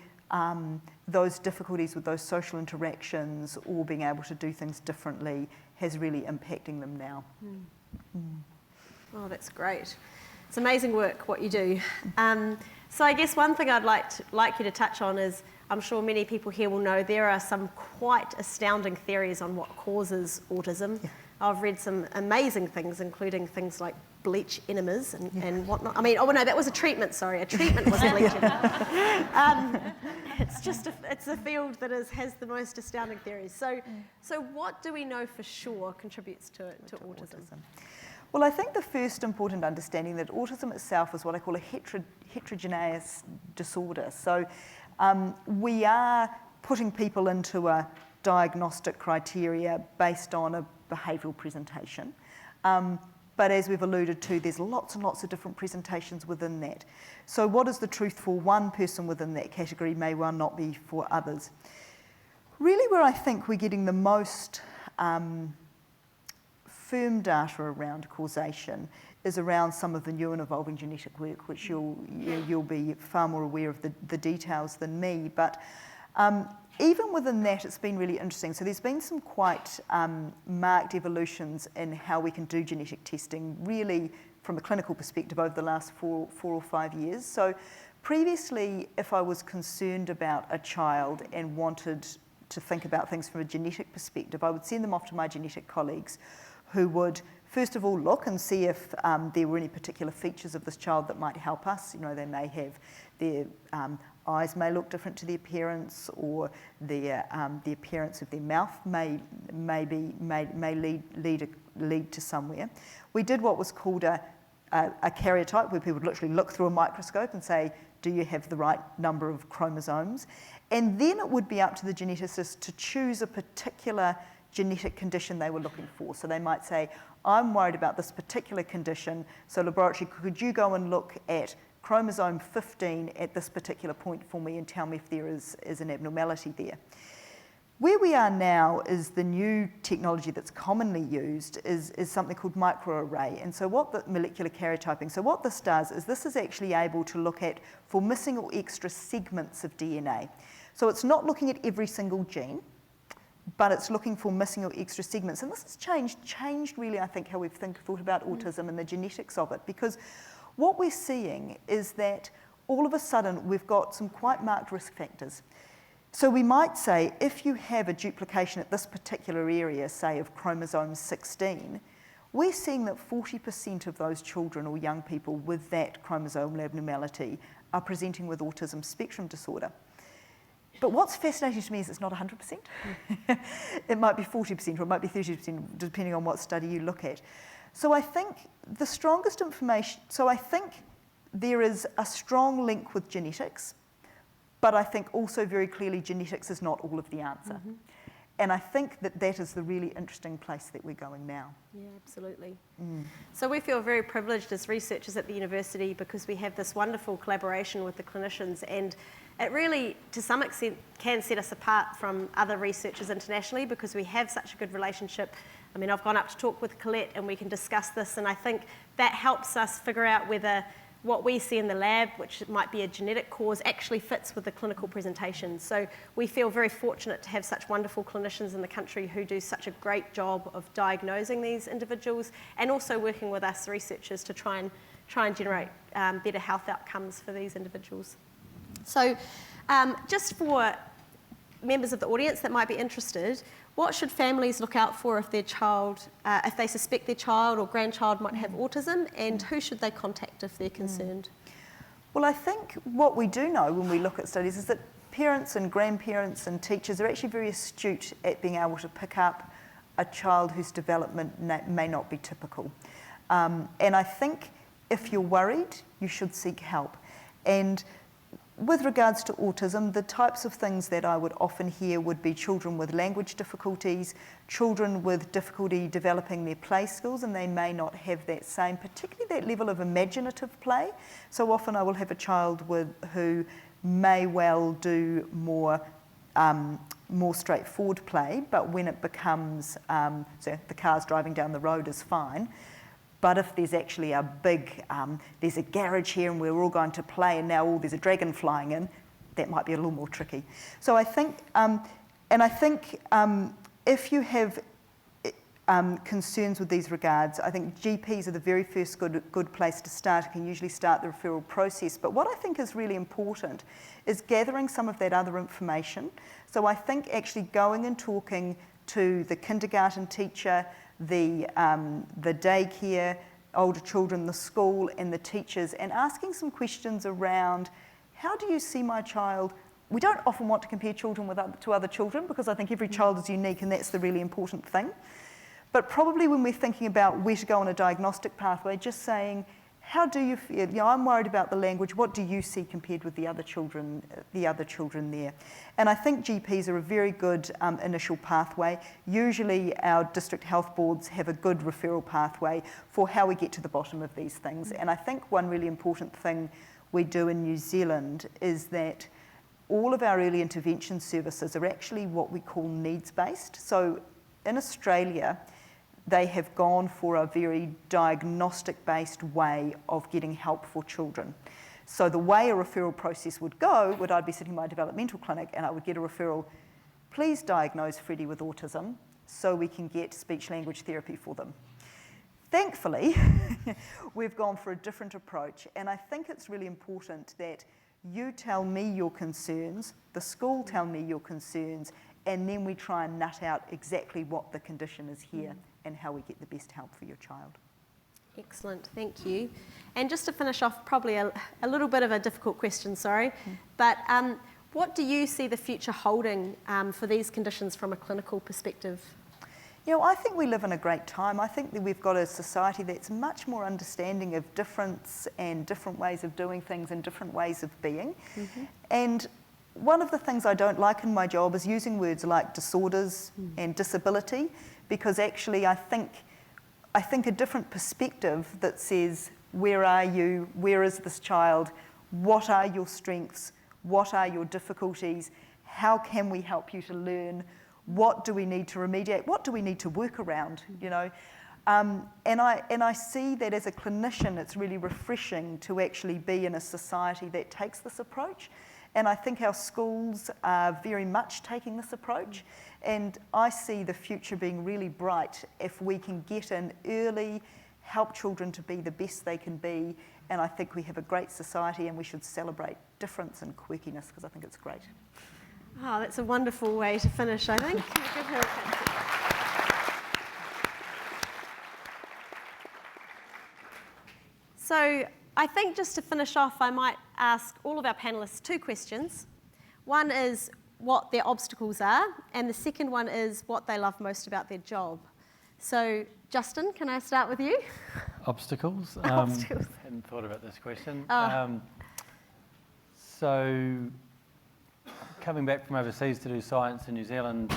those difficulties with those social interactions or being able to do things differently has really impacting them now. Oh, that's great. It's amazing work, what you do. So I guess one thing I'd like you to touch on is, I'm sure many people here will know there are some quite astounding theories on what causes autism. Yeah. I've read some amazing things, including things like bleach enemas and whatnot. I mean, oh no, that was a treatment, sorry. A treatment was bleach enema. It's a field that has the most astounding theories. So what do we know for sure contributes to autism? Well, I think the first important understanding that autism itself is what I call a heterogeneous disorder. So we are putting people into a diagnostic criteria based on a behavioural presentation. But as we've alluded to, there's lots and lots of different presentations within that. So what is the truth for one person within that category may well not be for others. Really where I think we're getting the most firm data around causation is around some of the new and evolving genetic work, which you'll be far more aware of the details than me. But even within that, it's been really interesting. So there's been some quite marked evolutions in how we can do genetic testing, really from a clinical perspective over the last four or 5 years. So previously, if I was concerned about a child and wanted to think about things from a genetic perspective, I would send them off to my genetic colleagues who would first of all look and see if there were any particular features of this child that might help us. They may have their eyes may look different to their parents, or the appearance of their mouth may lead to somewhere. We did what was called a karyotype, where people would literally look through a microscope and say, do you have the right number of chromosomes? And then it would be up to the geneticist to choose a particular genetic condition they were looking for. So they might say, I'm worried about this particular condition, so laboratory, could you go and look at chromosome 15 at this particular point for me and tell me if there is an abnormality there. Where we are now is the new technology that's commonly used is something called microarray. And so what the molecular karyotyping, so what this does is this is actually able to look at for missing or extra segments of DNA. So it's not looking at every single gene, but it's looking for missing or extra segments. And this has changed really, I think, how we've thought about autism and the genetics of it, because what we're seeing is that all of a sudden we've got some quite marked risk factors. So we might say if you have a duplication at this particular area, say of chromosome 16, we're seeing that 40% of those children or young people with that chromosomal abnormality are presenting with autism spectrum disorder. But what's fascinating to me is it's not 100%. It might be 40% or it might be 30%, depending on what study you look at. So I think the strongest information, so I think there is a strong link with genetics, but I think also very clearly genetics is not all of the answer. Mm-hmm. And I think that is the really interesting place that we're going now. Yeah, absolutely. Mm. So we feel very privileged as researchers at the university because we have this wonderful collaboration with the clinicians, and it really, to some extent, can set us apart from other researchers internationally because we have such a good relationship. I mean, I've gone up to talk with Colette and we can discuss this, and I think that helps us figure out whether what we see in the lab, which might be a genetic cause, actually fits with the clinical presentation. So we feel very fortunate to have such wonderful clinicians in the country who do such a great job of diagnosing these individuals and also working with us researchers to try and generate better health outcomes for these individuals. So just for members of the audience that might be interested, what should families look out for if their child, if they suspect their child or grandchild might have autism, and who should they contact if they're concerned? Well, I think what we do know when we look at studies is that parents and grandparents and teachers are actually very astute at being able to pick up a child whose development may not be typical. And I think if you're worried, you should seek help. And with regards to autism, the types of things that I would often hear would be children with language difficulties, children with difficulty developing their play skills, and they may not have that same, particularly that level of imaginative play. So often I will have a child who may well do more straightforward play, but when it becomes, so the car's driving down the road is fine. But if there's actually a big, there's a garage here and we're all going to play and now there's a dragon flying in, that might be a little more tricky. So I think, if you have concerns with these regards, I think GPs are the very first good place to start. You can usually start the referral process. But what I think is really important is gathering some of that other information. So I think actually going and talking to the kindergarten teacher, the daycare, older children, the school and the teachers, and asking some questions around how do you see my child? We don't often want to compare children to other children because I think every child is unique and that's the really important thing. But probably when we're thinking about where to go on a diagnostic pathway, just saying, how do you feel? You know, I'm worried about the language. What do you see compared with the other children there? And I think GPs are a very good initial pathway. Usually our district health boards have a good referral pathway for how we get to the bottom of these things. And I think one really important thing we do in New Zealand is that all of our early intervention services are actually what we call needs-based. So in Australia, they have gone for a very diagnostic-based way of getting help for children. So the way a referral process would go would I'd be sitting in my developmental clinic and I would get a referral, please diagnose Freddie with autism so we can get speech-language therapy for them. Thankfully, we've gone for a different approach, and I think it's really important that you tell me your concerns, the school tell me your concerns, and then we try and nut out exactly what the condition is here and how we get the best help for your child. Excellent, thank you. And just to finish off, probably a little bit of a difficult question, sorry, but what do you see the future holding for these conditions from a clinical perspective? You know, I think we live in a great time. I think that we've got a society that's much more understanding of difference and different ways of doing things and different ways of being. Mm-hmm. And one of the things I don't like in my job is using words like disorders and disability, because actually I think a different perspective that says, where are you, where is this child, what are your strengths, what are your difficulties, how can we help you to learn, what do we need to remediate, what do we need to work around, you know. And I see that as a clinician, it's really refreshing to actually be in a society that takes this approach. And I think our schools are very much taking this approach. And I see the future being really bright if we can get in early, help children to be the best they can be. And I think we have a great society, and we should celebrate difference and quirkiness, because I think it's great. Oh, that's a wonderful way to finish, I think. Give her a clap. So I think just to finish off, I might ask all of our panellists 2 questions. One is what their obstacles are, and the second one is what they love most about their job. So Justin, can I start with you? Obstacles? Obstacles. Hadn't thought about this question. Oh. So coming back from overseas to do science in New Zealand,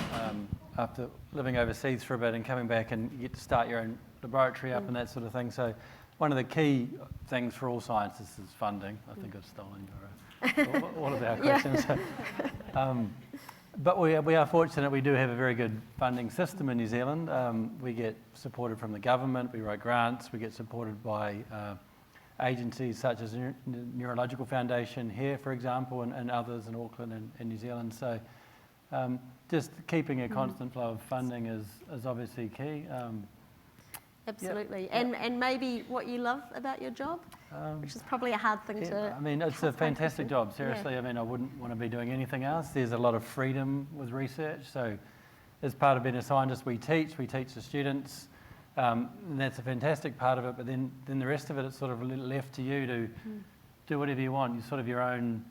after living overseas for a bit and coming back, and you get to start your own laboratory up and that sort of thing. So one of the key things for all scientists is funding. I think I've stolen all of our questions. But we are fortunate. We do have a very good funding system in New Zealand. We get supported from the government. We write grants. We get supported by agencies such as the Neurological Foundation here, for example, and others in Auckland and New Zealand. So just keeping a constant flow of funding is obviously key. Absolutely. And maybe what you love about your job, which is probably a hard thing to... I mean, it's a fantastic job, seriously. Yeah. I mean, I wouldn't want to be doing anything else. There's a lot of freedom with research. So as part of being a scientist, we teach the students, and that's a fantastic part of it. But then the rest of it, it's sort of left to you to do whatever you want. You're sort of your own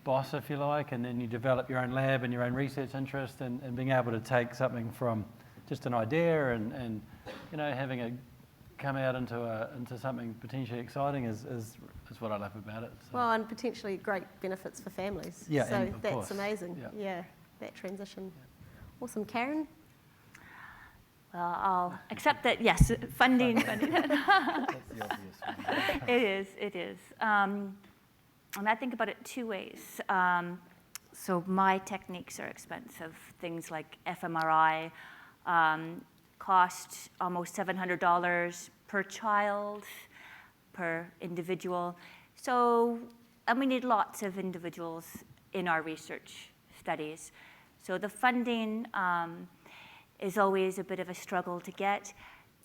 boss, if you like, and then you develop your own lab and your own research interest, and being able to take something from just an idea and you know, having it come out into something potentially exciting is what I love about it. So. Well, and potentially great benefits for families. Yeah, so and of that's course. amazing. Yeah. That transition. Yeah. Awesome. Karen? Well, I'll accept that, yes, funding. That's the obvious one. It is. And I think about it 2 ways. So my techniques are expensive. Things like fMRI cost almost $700 per child, per individual. So, and we need lots of individuals in our research studies. So the funding is always a bit of a struggle to get,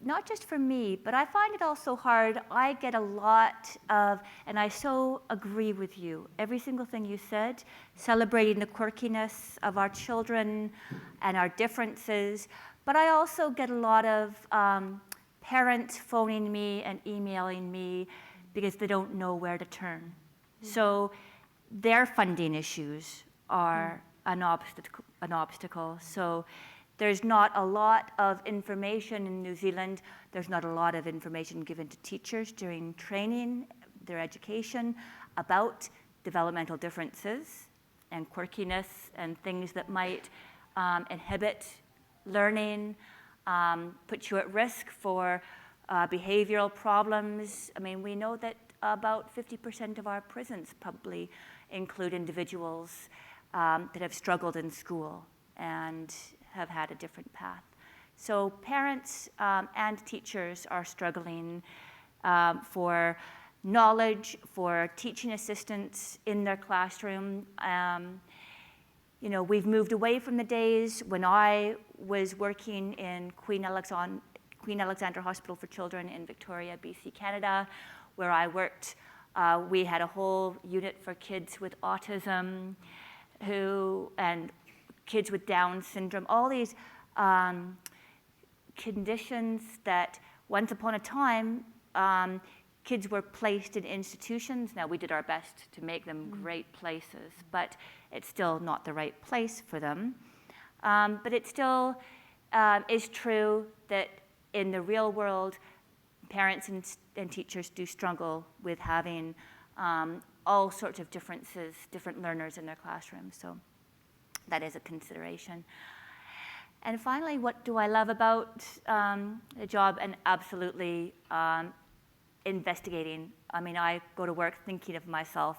not just for me, but I find it also hard. I get a lot of, and I so agree with you, every single thing you said, celebrating the quirkiness of our children and our differences, but I also get a lot of parents phoning me and emailing me because they don't know where to turn. So their funding issues are an obstacle. So there's not a lot of information in New Zealand. There's not a lot of information given to teachers during training, their education, about developmental differences and quirkiness and things that might inhibit learning, put you at risk for behavioral problems. I mean, we know that about 50% of our prisons probably include individuals that have struggled in school and have had a different path. So parents and teachers are struggling for knowledge, for teaching assistants in their classroom. You know, we've moved away from the days when I was working in Queen Alexandra Hospital for Children in Victoria, BC, Canada, where I worked. We had a whole unit for kids with autism, and kids with Down syndrome, all these conditions that once upon a time, kids were placed in institutions. Now, we did our best to make them great places, but it's still not the right place for them. But it still is true that in the real world, parents and teachers do struggle with having all sorts of differences, different learners in their classrooms. So that is a consideration. And finally, what do I love about the job? And absolutely investigating. I mean, I go to work thinking of myself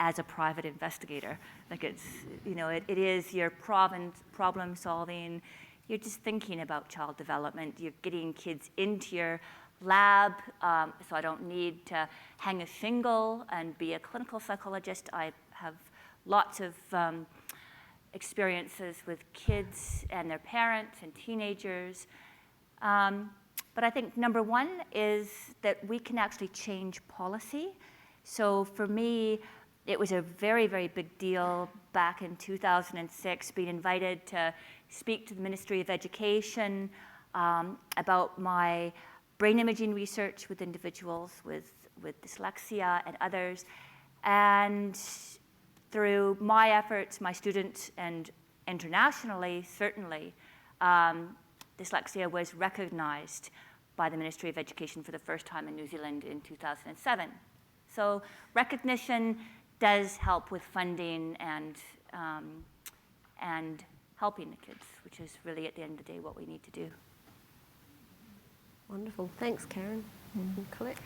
as a private investigator. Like it's, you know, it is your problem solving. You're just thinking about child development. You're getting kids into your lab, so I don't need to hang a shingle and be a clinical psychologist. I have lots of experiences with kids and their parents and teenagers. But I think number one is that we can actually change policy. So for me, it was a very, very big deal back in 2006, being invited to speak to the Ministry of Education about my brain imaging research with individuals with dyslexia and others. And through my efforts, my students, and internationally, certainly, dyslexia was recognized by the Ministry of Education for the first time in New Zealand in 2007. So recognition does help with funding and helping the kids, which is really at the end of the day what we need to do. Wonderful. Thanks, Karen. Colette?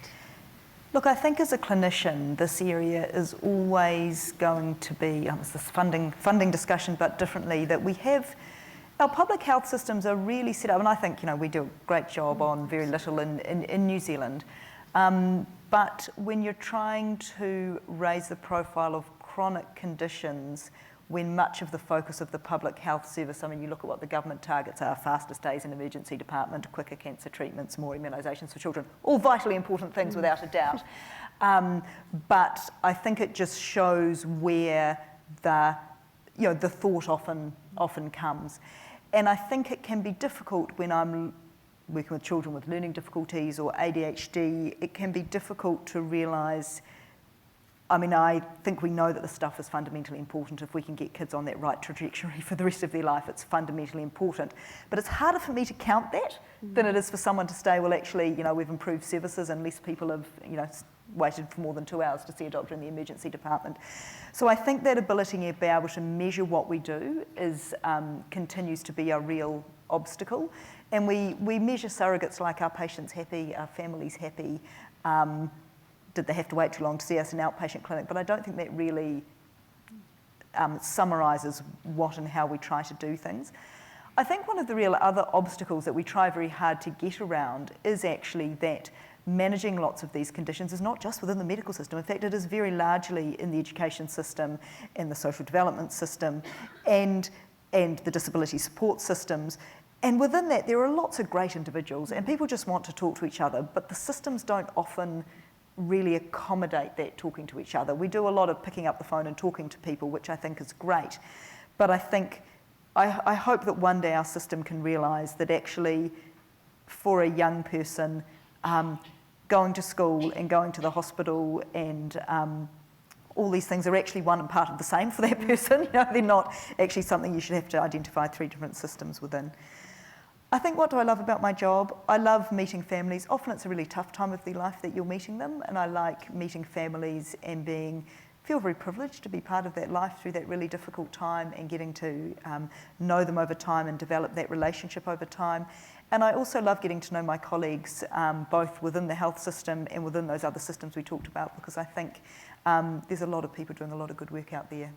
Look, I think as a clinician, this area is always going to be, it's this funding discussion, but differently, that we have, our public health systems are really set up, and I think, you know, we do a great job on very little in New Zealand. But when you're trying to raise the profile of chronic conditions, when much of the focus of the public health service, I mean, you look at what the government targets are: faster stays in emergency department, quicker cancer treatments, more immunisations for children, all vitally important things without a doubt. But I think it just shows where the thought often comes. And I think it can be difficult when I'm working with children with learning difficulties or ADHD, it can be difficult to realise, I mean, I think we know that this stuff is fundamentally important. If we can get kids on that right trajectory for the rest of their life, it's fundamentally important. But it's harder for me to count that than it is for someone to say, well, actually, you know, we've improved services and less people have, you know, waited for more than 2 hours to see a doctor in the emergency department. So I think that ability to be able to measure what we do is continues to be a real obstacle. And we measure surrogates like, are patients happy, are families happy, did they have to wait too long to see us in an outpatient clinic? But I don't think that really summarises what and how we try to do things. I think one of the real other obstacles that we try very hard to get around is actually that managing lots of these conditions is not just within the medical system. In fact, it is very largely in the education system, in the social development system, and the disability support systems. And within that, there are lots of great individuals, and people just want to talk to each other, but the systems don't often really accommodate that talking to each other. We do a lot of picking up the phone and talking to people, which I think is great. But I think, I hope that one day our system can realise that actually, for a young person, going to school and going to the hospital and all these things are actually one and part of the same for that person. You know, they're not actually something you should have to identify 3 different systems within. I think, what do I love about my job? I love meeting families. Often it's a really tough time of their life that you're meeting them, and I like meeting families and feel very privileged to be part of that life through that really difficult time and getting to know them over time and develop that relationship over time. And I also love getting to know my colleagues, both within the health system and within those other systems we talked about, because I think there's a lot of people doing a lot of good work out there.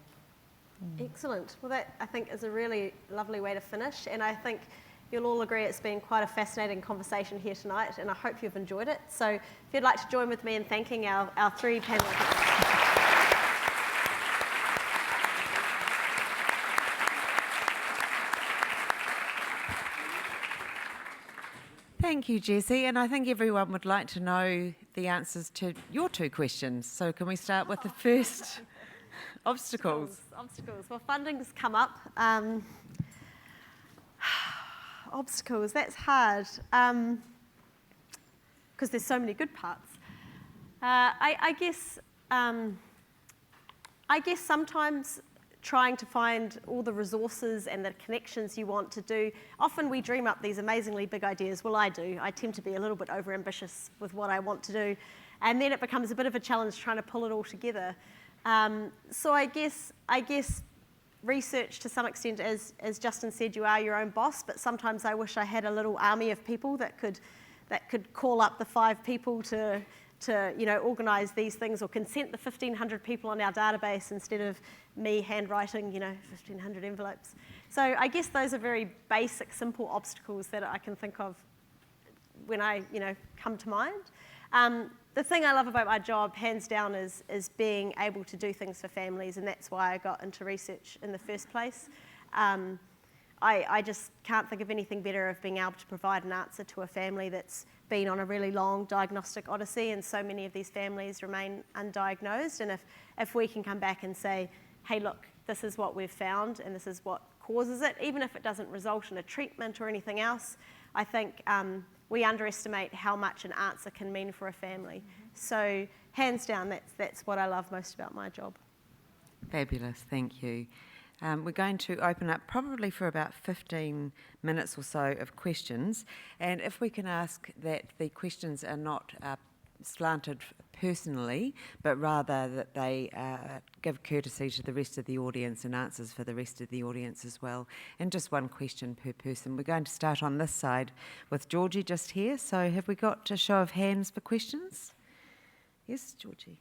Excellent. Well, that, I think, is a really lovely way to finish, and I think you'll all agree it's been quite a fascinating conversation here tonight, and I hope you've enjoyed it. So if you'd like to join with me in thanking our 3 panellists. Thank you, Jessie, and I think everyone would like to know the answers to your 2 questions. So can we start with the first? Obstacles. Well, funding's come up. Obstacles, that's hard, because there's so many good parts. I guess sometimes trying to find all the resources and the connections you want to do, often we dream up these amazingly big ideas. Well, I do. I tend to be a little bit overambitious with what I want to do, and then it becomes a bit of a challenge trying to pull it all together. So I guess research to some extent, as Justin said, you are your own boss, but sometimes I wish I had a little army of people that could call up the 5 people to organise these things, or consent the 1,500 people on our database instead of me handwriting 1,500 envelopes. So I guess those are very basic, simple obstacles that I can think of when I come to mind. The thing I love about my job, hands down, is being able to do things for families, and that's why I got into research in the first place. I just can't think of anything better of being able to provide an answer to a family that's been on a really long diagnostic odyssey, and so many of these families remain undiagnosed. And if we can come back and say, hey, look, this is what we've found and this is what causes it, even if it doesn't result in a treatment or anything else, I think we underestimate how much an answer can mean for a family. So hands down, that's what I love most about my job. Fabulous, thank you. We're going to open up probably for about 15 minutes or so of questions, and if we can ask that the questions are not slanted personally, but rather that they give courtesy to the rest of the audience and answers for the rest of the audience as well, and just one question per person. We're going to start on this side with Georgie just here. So have we got a show of hands for questions? Yes, Georgie.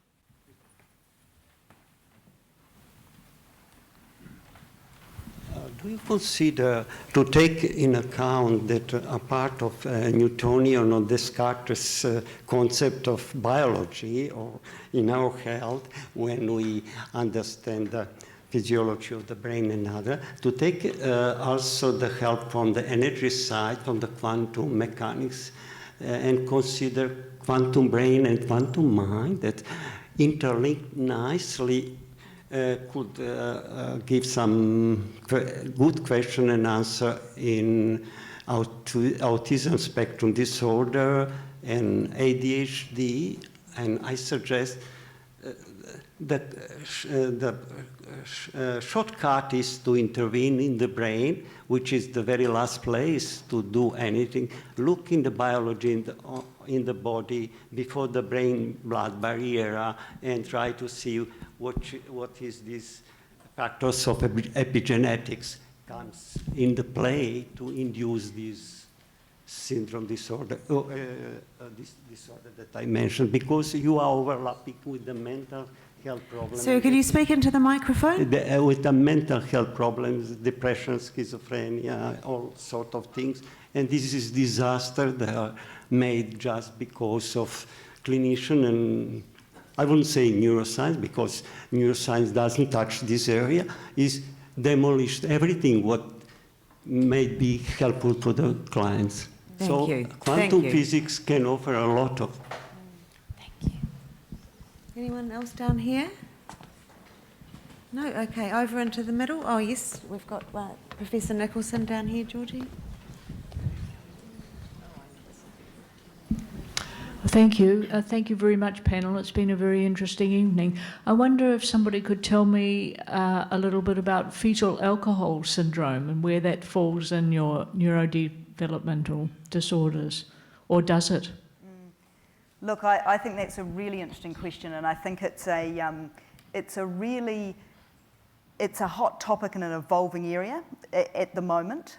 Do you consider to take in account that a part of Newtonian or Descartes' concept of biology or in our health, when we understand the physiology of the brain and other, to take also the help from the energy side, from the quantum mechanics, and consider quantum brain and quantum mind that interlink nicely, could give some good question and answer in autism spectrum disorder and ADHD. And I suggest that the shortcut is to intervene in the brain, which is the very last place to do anything. Look in the biology in the body before the brain-blood barrier and try to see what is these factors of epigenetics comes in the play to induce this syndrome disorder, this disorder that I mentioned, because you are overlapping with the mental health problems. So can you speak into the microphone? With the mental health problems, depression, schizophrenia, all sort of things. And this is disaster that are made just because of clinician, and I wouldn't say neuroscience, because neuroscience doesn't touch this area, is demolished everything what may be helpful to the clients. Thank you. Quantum physics can offer a lot of. Thank you. Anyone else down here? No? Okay, over into the middle. Oh, yes, we've got Professor Nicholson down here, Georgie. Thank you. Thank you very much, panel. It's been a very interesting evening. I wonder if somebody could tell me a little bit about fetal alcohol syndrome and where that falls in your neurodevelopmental disorders, or does it? Look, I think that's a really interesting question, and I think it's a hot topic in an evolving area at the moment.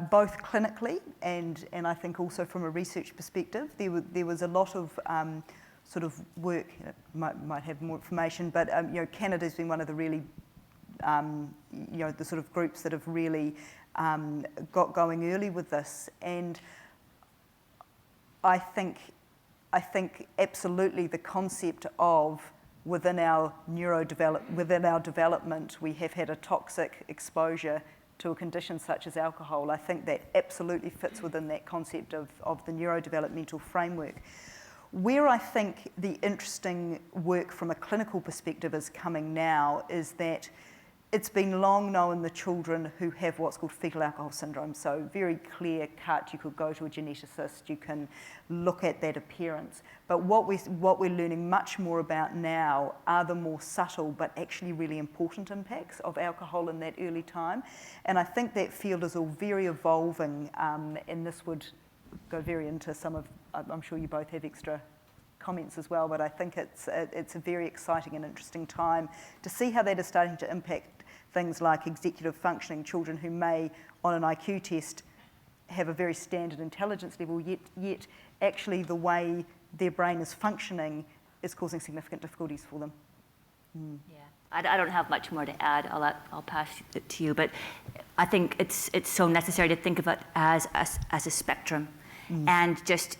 Both clinically and I think also from a research perspective. There was a lot of sort of work, might have more information, but Canada's been one of the really, the sort of groups that have really got going early with this. And I think absolutely the concept of within our development, we have had a toxic exposure to a condition such as alcohol. I think that absolutely fits within that concept of the neurodevelopmental framework. Where I think the interesting work from a clinical perspective is coming now is that it's been long known the children who have what's called fetal alcohol syndrome, so very clear cut, you could go to a geneticist, you can look at that appearance. But what we're learning much more about now are the more subtle but actually really important impacts of alcohol in that early time. And I think that field is all very evolving, and this would go very into some of, I'm sure you both have extra comments as well, but I think it's a very exciting and interesting time to see how that is starting to impact things like executive functioning, children who may, on an IQ test, have a very standard intelligence level, yet actually the way their brain is functioning is causing significant difficulties for them. Yeah, I don't have much more to add. I'll pass it to you, but I think it's so necessary to think of it as a spectrum, and just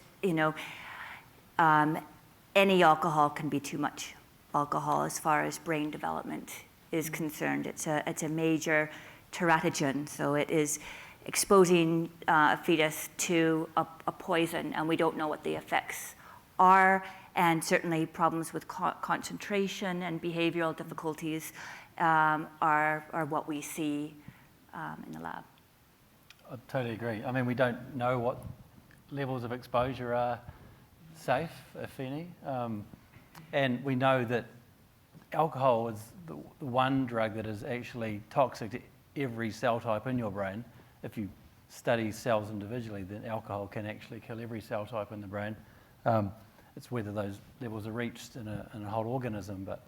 any alcohol can be too much alcohol as far as brain development is concerned. It's a major teratogen, so it is exposing a fetus to a poison, and we don't know what the effects are. And certainly problems with concentration and behavioral difficulties are what we see in the lab. I totally agree. I mean, we don't know what levels of exposure are safe, if any. And we know that alcohol is the one drug that is actually toxic to every cell type in your brain. If you study cells individually, then alcohol can actually kill every cell type in the brain. It's whether those levels are reached in a whole organism, but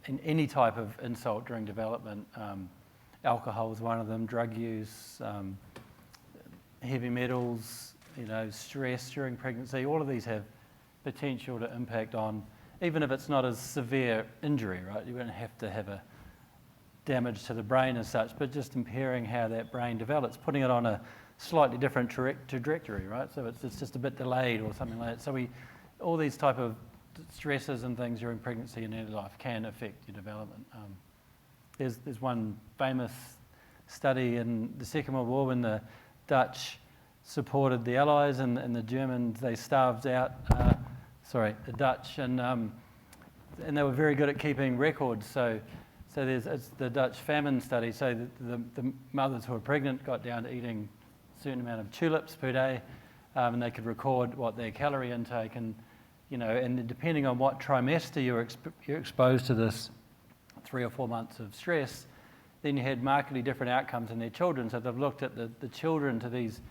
in any type of insult during development, alcohol is one of them, drug use, heavy metals, stress during pregnancy, all of these have potential to impact on, even if it's not a severe injury, right? You don't have to have a damage to the brain as such, but just impairing how that brain develops, putting it on a slightly different trajectory, right? So it's just a bit delayed or something like that. So all these type of stresses and things during pregnancy and early life can affect your development. There's one famous study in the Second World War when the Dutch supported the Allies and the Germans, they starved out, the Dutch, and they were very good at keeping records. So it's the Dutch famine study. So the mothers who were pregnant got down to eating a certain amount of tulips per day, and they could record what their calorie intake and depending on what trimester you're exposed to this 3 or 4 months of stress, then you had markedly different outcomes in their children. So they've looked at the children to these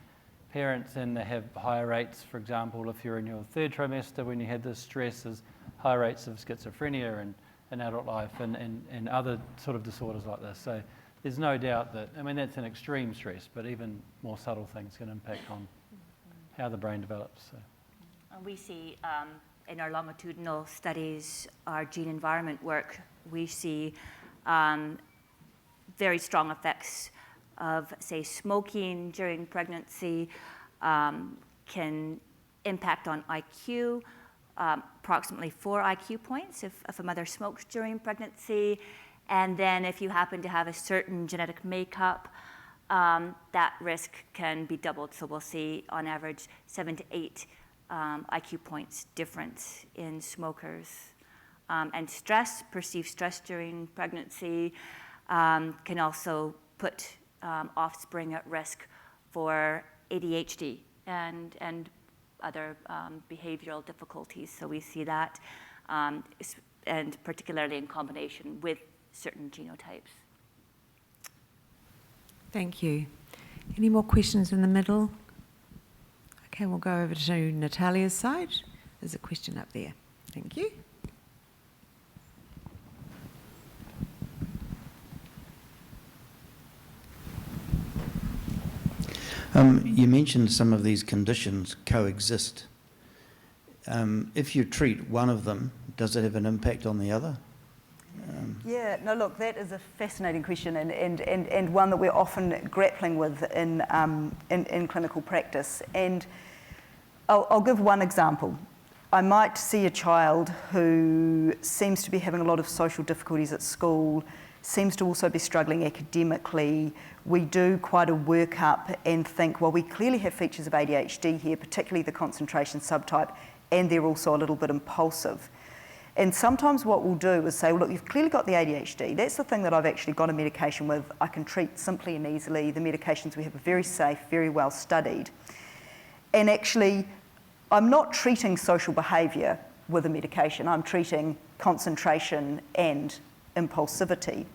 parents, and they have higher rates, for example, if you're in your 3rd trimester when you had this stress, there's higher rates of schizophrenia in adult life and other sort of disorders like this. So there's no doubt that, that's an extreme stress, but even more subtle things can impact on how the brain develops. So. And we see in our longitudinal studies, our gene environment work, we see very strong effects of, say, smoking during pregnancy can impact on IQ, approximately 4 IQ points if a mother smokes during pregnancy. And then if you happen to have a certain genetic makeup, that risk can be doubled. So we'll see on average 7 to 8 IQ points difference in smokers. And perceived stress during pregnancy can also put offspring at risk for ADHD and other behavioral difficulties. So we see that, and particularly in combination with certain genotypes. Thank you. Any more questions in the middle? Okay, we'll go over to Natalia's side. There's a question up there. Thank you. You mentioned some of these conditions coexist. If you treat one of them, does it have an impact on the other? Yeah, no, look, that is a fascinating question and one that we're often grappling with in clinical practice. And I'll give one example. I might see a child who seems to be having a lot of social difficulties at school, seems to also be struggling academically. We do quite a workup and think, well, we clearly have features of ADHD here, particularly the concentration subtype, and they're also a little bit impulsive. And sometimes what we'll do is say, well, look, you've clearly got the ADHD. That's the thing that I've actually got a medication with. I can treat simply and easily. The medications we have are very safe, very well studied. And actually, I'm not treating social behaviour with a medication. I'm treating concentration and impulsivity.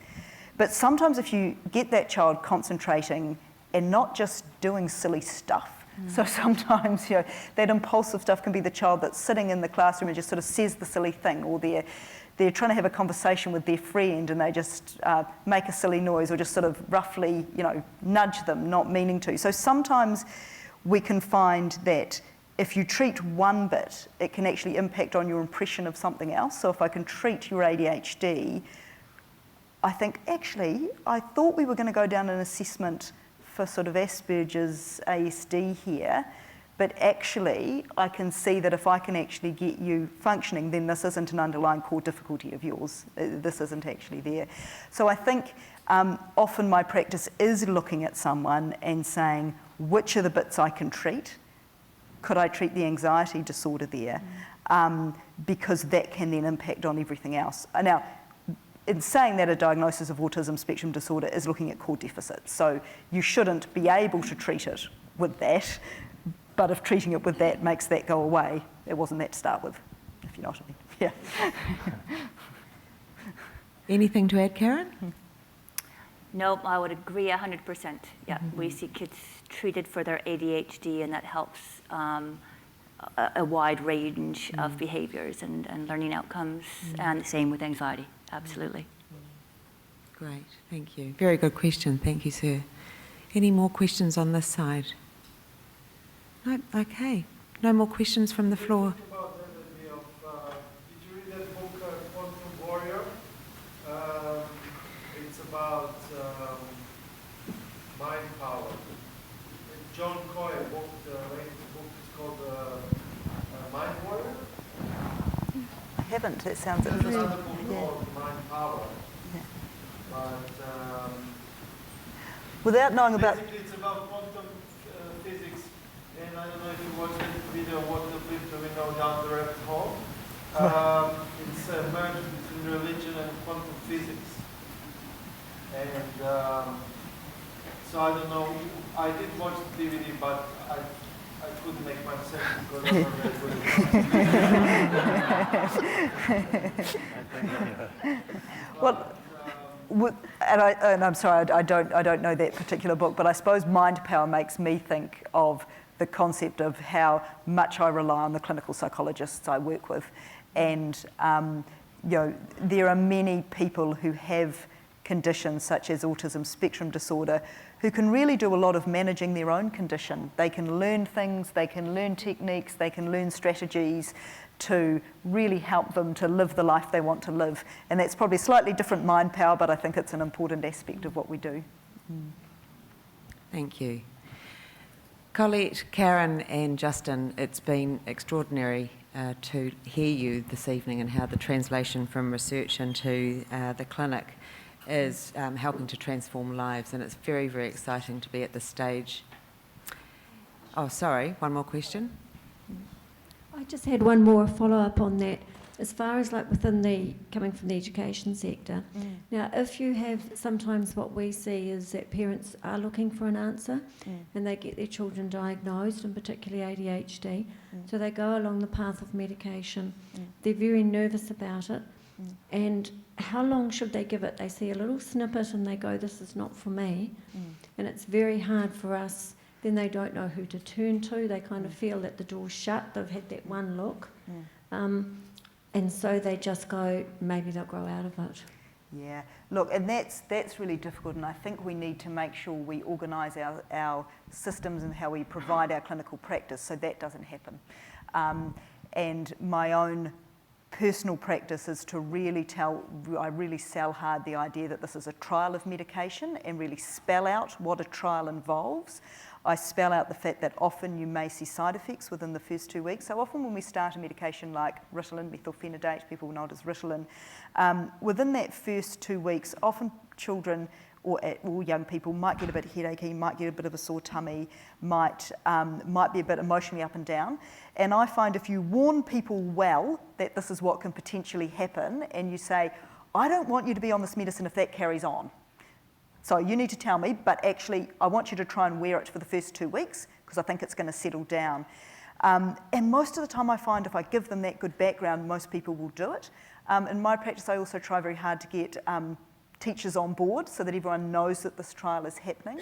But sometimes if you get that child concentrating and not just doing silly stuff, So sometimes, that impulsive stuff can be the child that's sitting in the classroom and just sort of says the silly thing, or they're trying to have a conversation with their friend and they just make a silly noise or just sort of roughly, nudge them, not meaning to. So sometimes we can find that if you treat one bit, it can actually impact on your impression of something else. So if I can treat your ADHD, I think, actually, I thought we were going to go down an assessment for sort of Asperger's ASD here, but actually I can see that if I can actually get you functioning, then this isn't an underlying core difficulty of yours. This isn't actually there. So I think often my practice is looking at someone and saying, which are the bits I can treat? Could I treat the anxiety disorder there? Because that can then impact on everything else. Now, in saying that, a diagnosis of autism spectrum disorder is looking at core deficits. So you shouldn't be able to treat it with that, but if treating it with that makes that go away, it wasn't that to start with, if you know what I mean. Yeah. Anything to add, Karen? No, I would agree 100%. Yeah, we see kids treated for their ADHD, and that helps a wide range of behaviors and learning outcomes, and the same with anxiety. Absolutely. Great, thank you. Very good question, thank you, sir. Any more questions on this side? No, okay. No more questions from the floor. Did you read that book, Quantum Warrior? It's about mind power. John Coyle wrote the latest book. It's called Mind Warrior. I haven't. That sounds There's interesting. another book called Mind Power. Yeah. But Without knowing about... basically, it's about quantum physics. And I don't know if you watched that video, What the Flip the Window Down the Rabbit Hole. It's a merge between religion and quantum physics. And so I don't know, I did watch the DVD, but I couldn't make myself because I'm not very good at Well, and I'm sorry, I don't know that particular book, but I suppose mind power makes me think of the concept of how much I rely on the clinical psychologists I work with. And there are many people who have conditions such as autism spectrum disorder who can really do a lot of managing their own condition. They can learn things, they can learn techniques, they can learn strategies to really help them to live the life they want to live. And that's probably slightly different mind power, but I think it's an important aspect of what we do. Thank you. Colette, Karen and Justin, it's been extraordinary to hear you this evening and how the translation from research into the clinic is helping to transform lives, and it's very, very exciting to be at this stage. Oh, sorry, one more question. I just had one more follow-up on that. As far as like coming from the education sector, now if you have, sometimes what we see is that parents are looking for an answer and they get their children diagnosed, and particularly ADHD, so they go along the path of medication. They're very nervous about it, and how long should they give it? They see a little snippet and they go, this is not for me, and it's very hard for us. Then they don't know who to turn to. They kind of feel that the door's shut. They've had that one look. And so they just go, maybe they'll grow out of it. Yeah, look, and that's really difficult, and I think we need to make sure we organise our systems and how we provide our clinical practice so that doesn't happen. And my own personal practice is to really I really sell hard the idea that this is a trial of medication and really spell out what a trial involves. I spell out the fact that often you may see side effects within the first 2 weeks. So often when we start a medication like Ritalin, methylphenidate, people know it as Ritalin, within that first 2 weeks, often children or young people might get a bit headachy, might get a bit of a sore tummy, might be a bit emotionally up and down. And I find if you warn people well that this is what can potentially happen, and you say, I don't want you to be on this medicine if that carries on. So you need to tell me, but actually I want you to try and wear it for the first 2 weeks because I think it's going to settle down. And most of the time I find if I give them that good background, most people will do it. In my practice, I also try very hard to get teachers on board so that everyone knows that this trial is happening.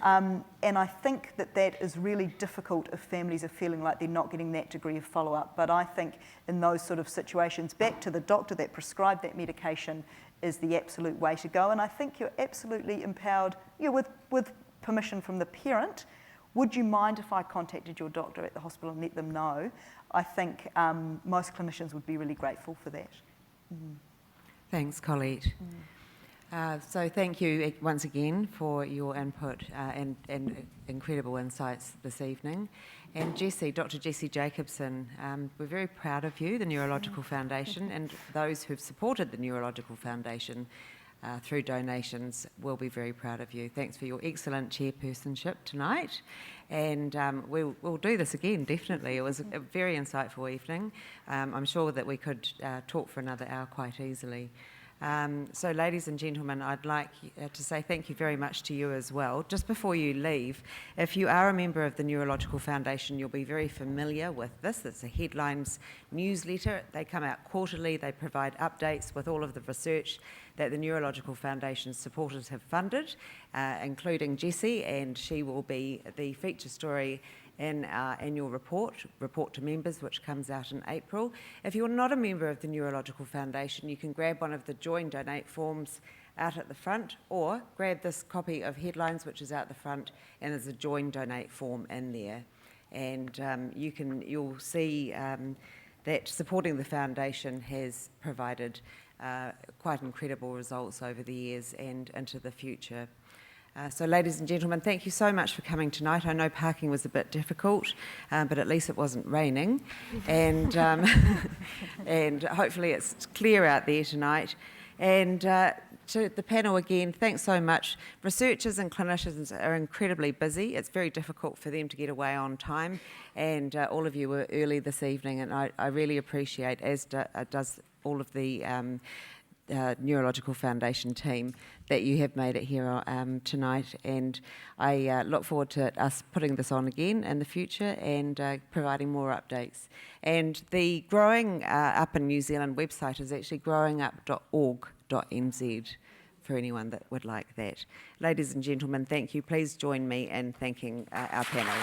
And I think that that is really difficult if families are feeling like they're not getting that degree of follow-up. But I think in those sort of situations, back to the doctor that prescribed that medication is the absolute way to go. And I think you're absolutely empowered, with permission from the parent. Would you mind if I contacted your doctor at the hospital and let them know? I think most clinicians would be really grateful for that. Thanks, Colette. So thank you once again for your input and incredible insights this evening. And Jessie, Dr. Jessie Jacobson, we're very proud of you, the Neurological Foundation, and those who've supported the Neurological Foundation through donations will be very proud of you. Thanks for your excellent chairpersonship tonight. And we'll do this again, definitely. It was a very insightful evening. I'm sure that we could talk for another hour quite easily. So ladies and gentlemen, I'd like to say thank you very much to you as well. Just before you leave, if you are a member of the Neurological Foundation, you'll be very familiar with this. It's a Headlines newsletter. They come out quarterly. They provide updates with all of the research that the Neurological Foundation's supporters have funded, including Jessie, and she will be the feature story in our annual report to members, which comes out in April. If you're not a member of the Neurological Foundation, you can grab one of the Join Donate forms out at the front, or grab this copy of Headlines, which is out the front, and there's a Join Donate form in there. And you'll see that supporting the foundation has provided quite incredible results over the years and into the future. So ladies and gentlemen, thank you so much for coming tonight. I know parking was a bit difficult, but at least it wasn't raining. And, and hopefully it's clear out there tonight. And to the panel again, thanks so much. Researchers and clinicians are incredibly busy. It's very difficult for them to get away on time. And all of you were early this evening, and I really appreciate, as does all of the Neurological Foundation team, that you have made it here tonight, and I look forward to us putting this on again in the future and providing more updates. And the Growing Up in New Zealand website is actually growingup.org.nz for anyone that would like that. Ladies and gentlemen, thank you. Please join me in thanking our panel.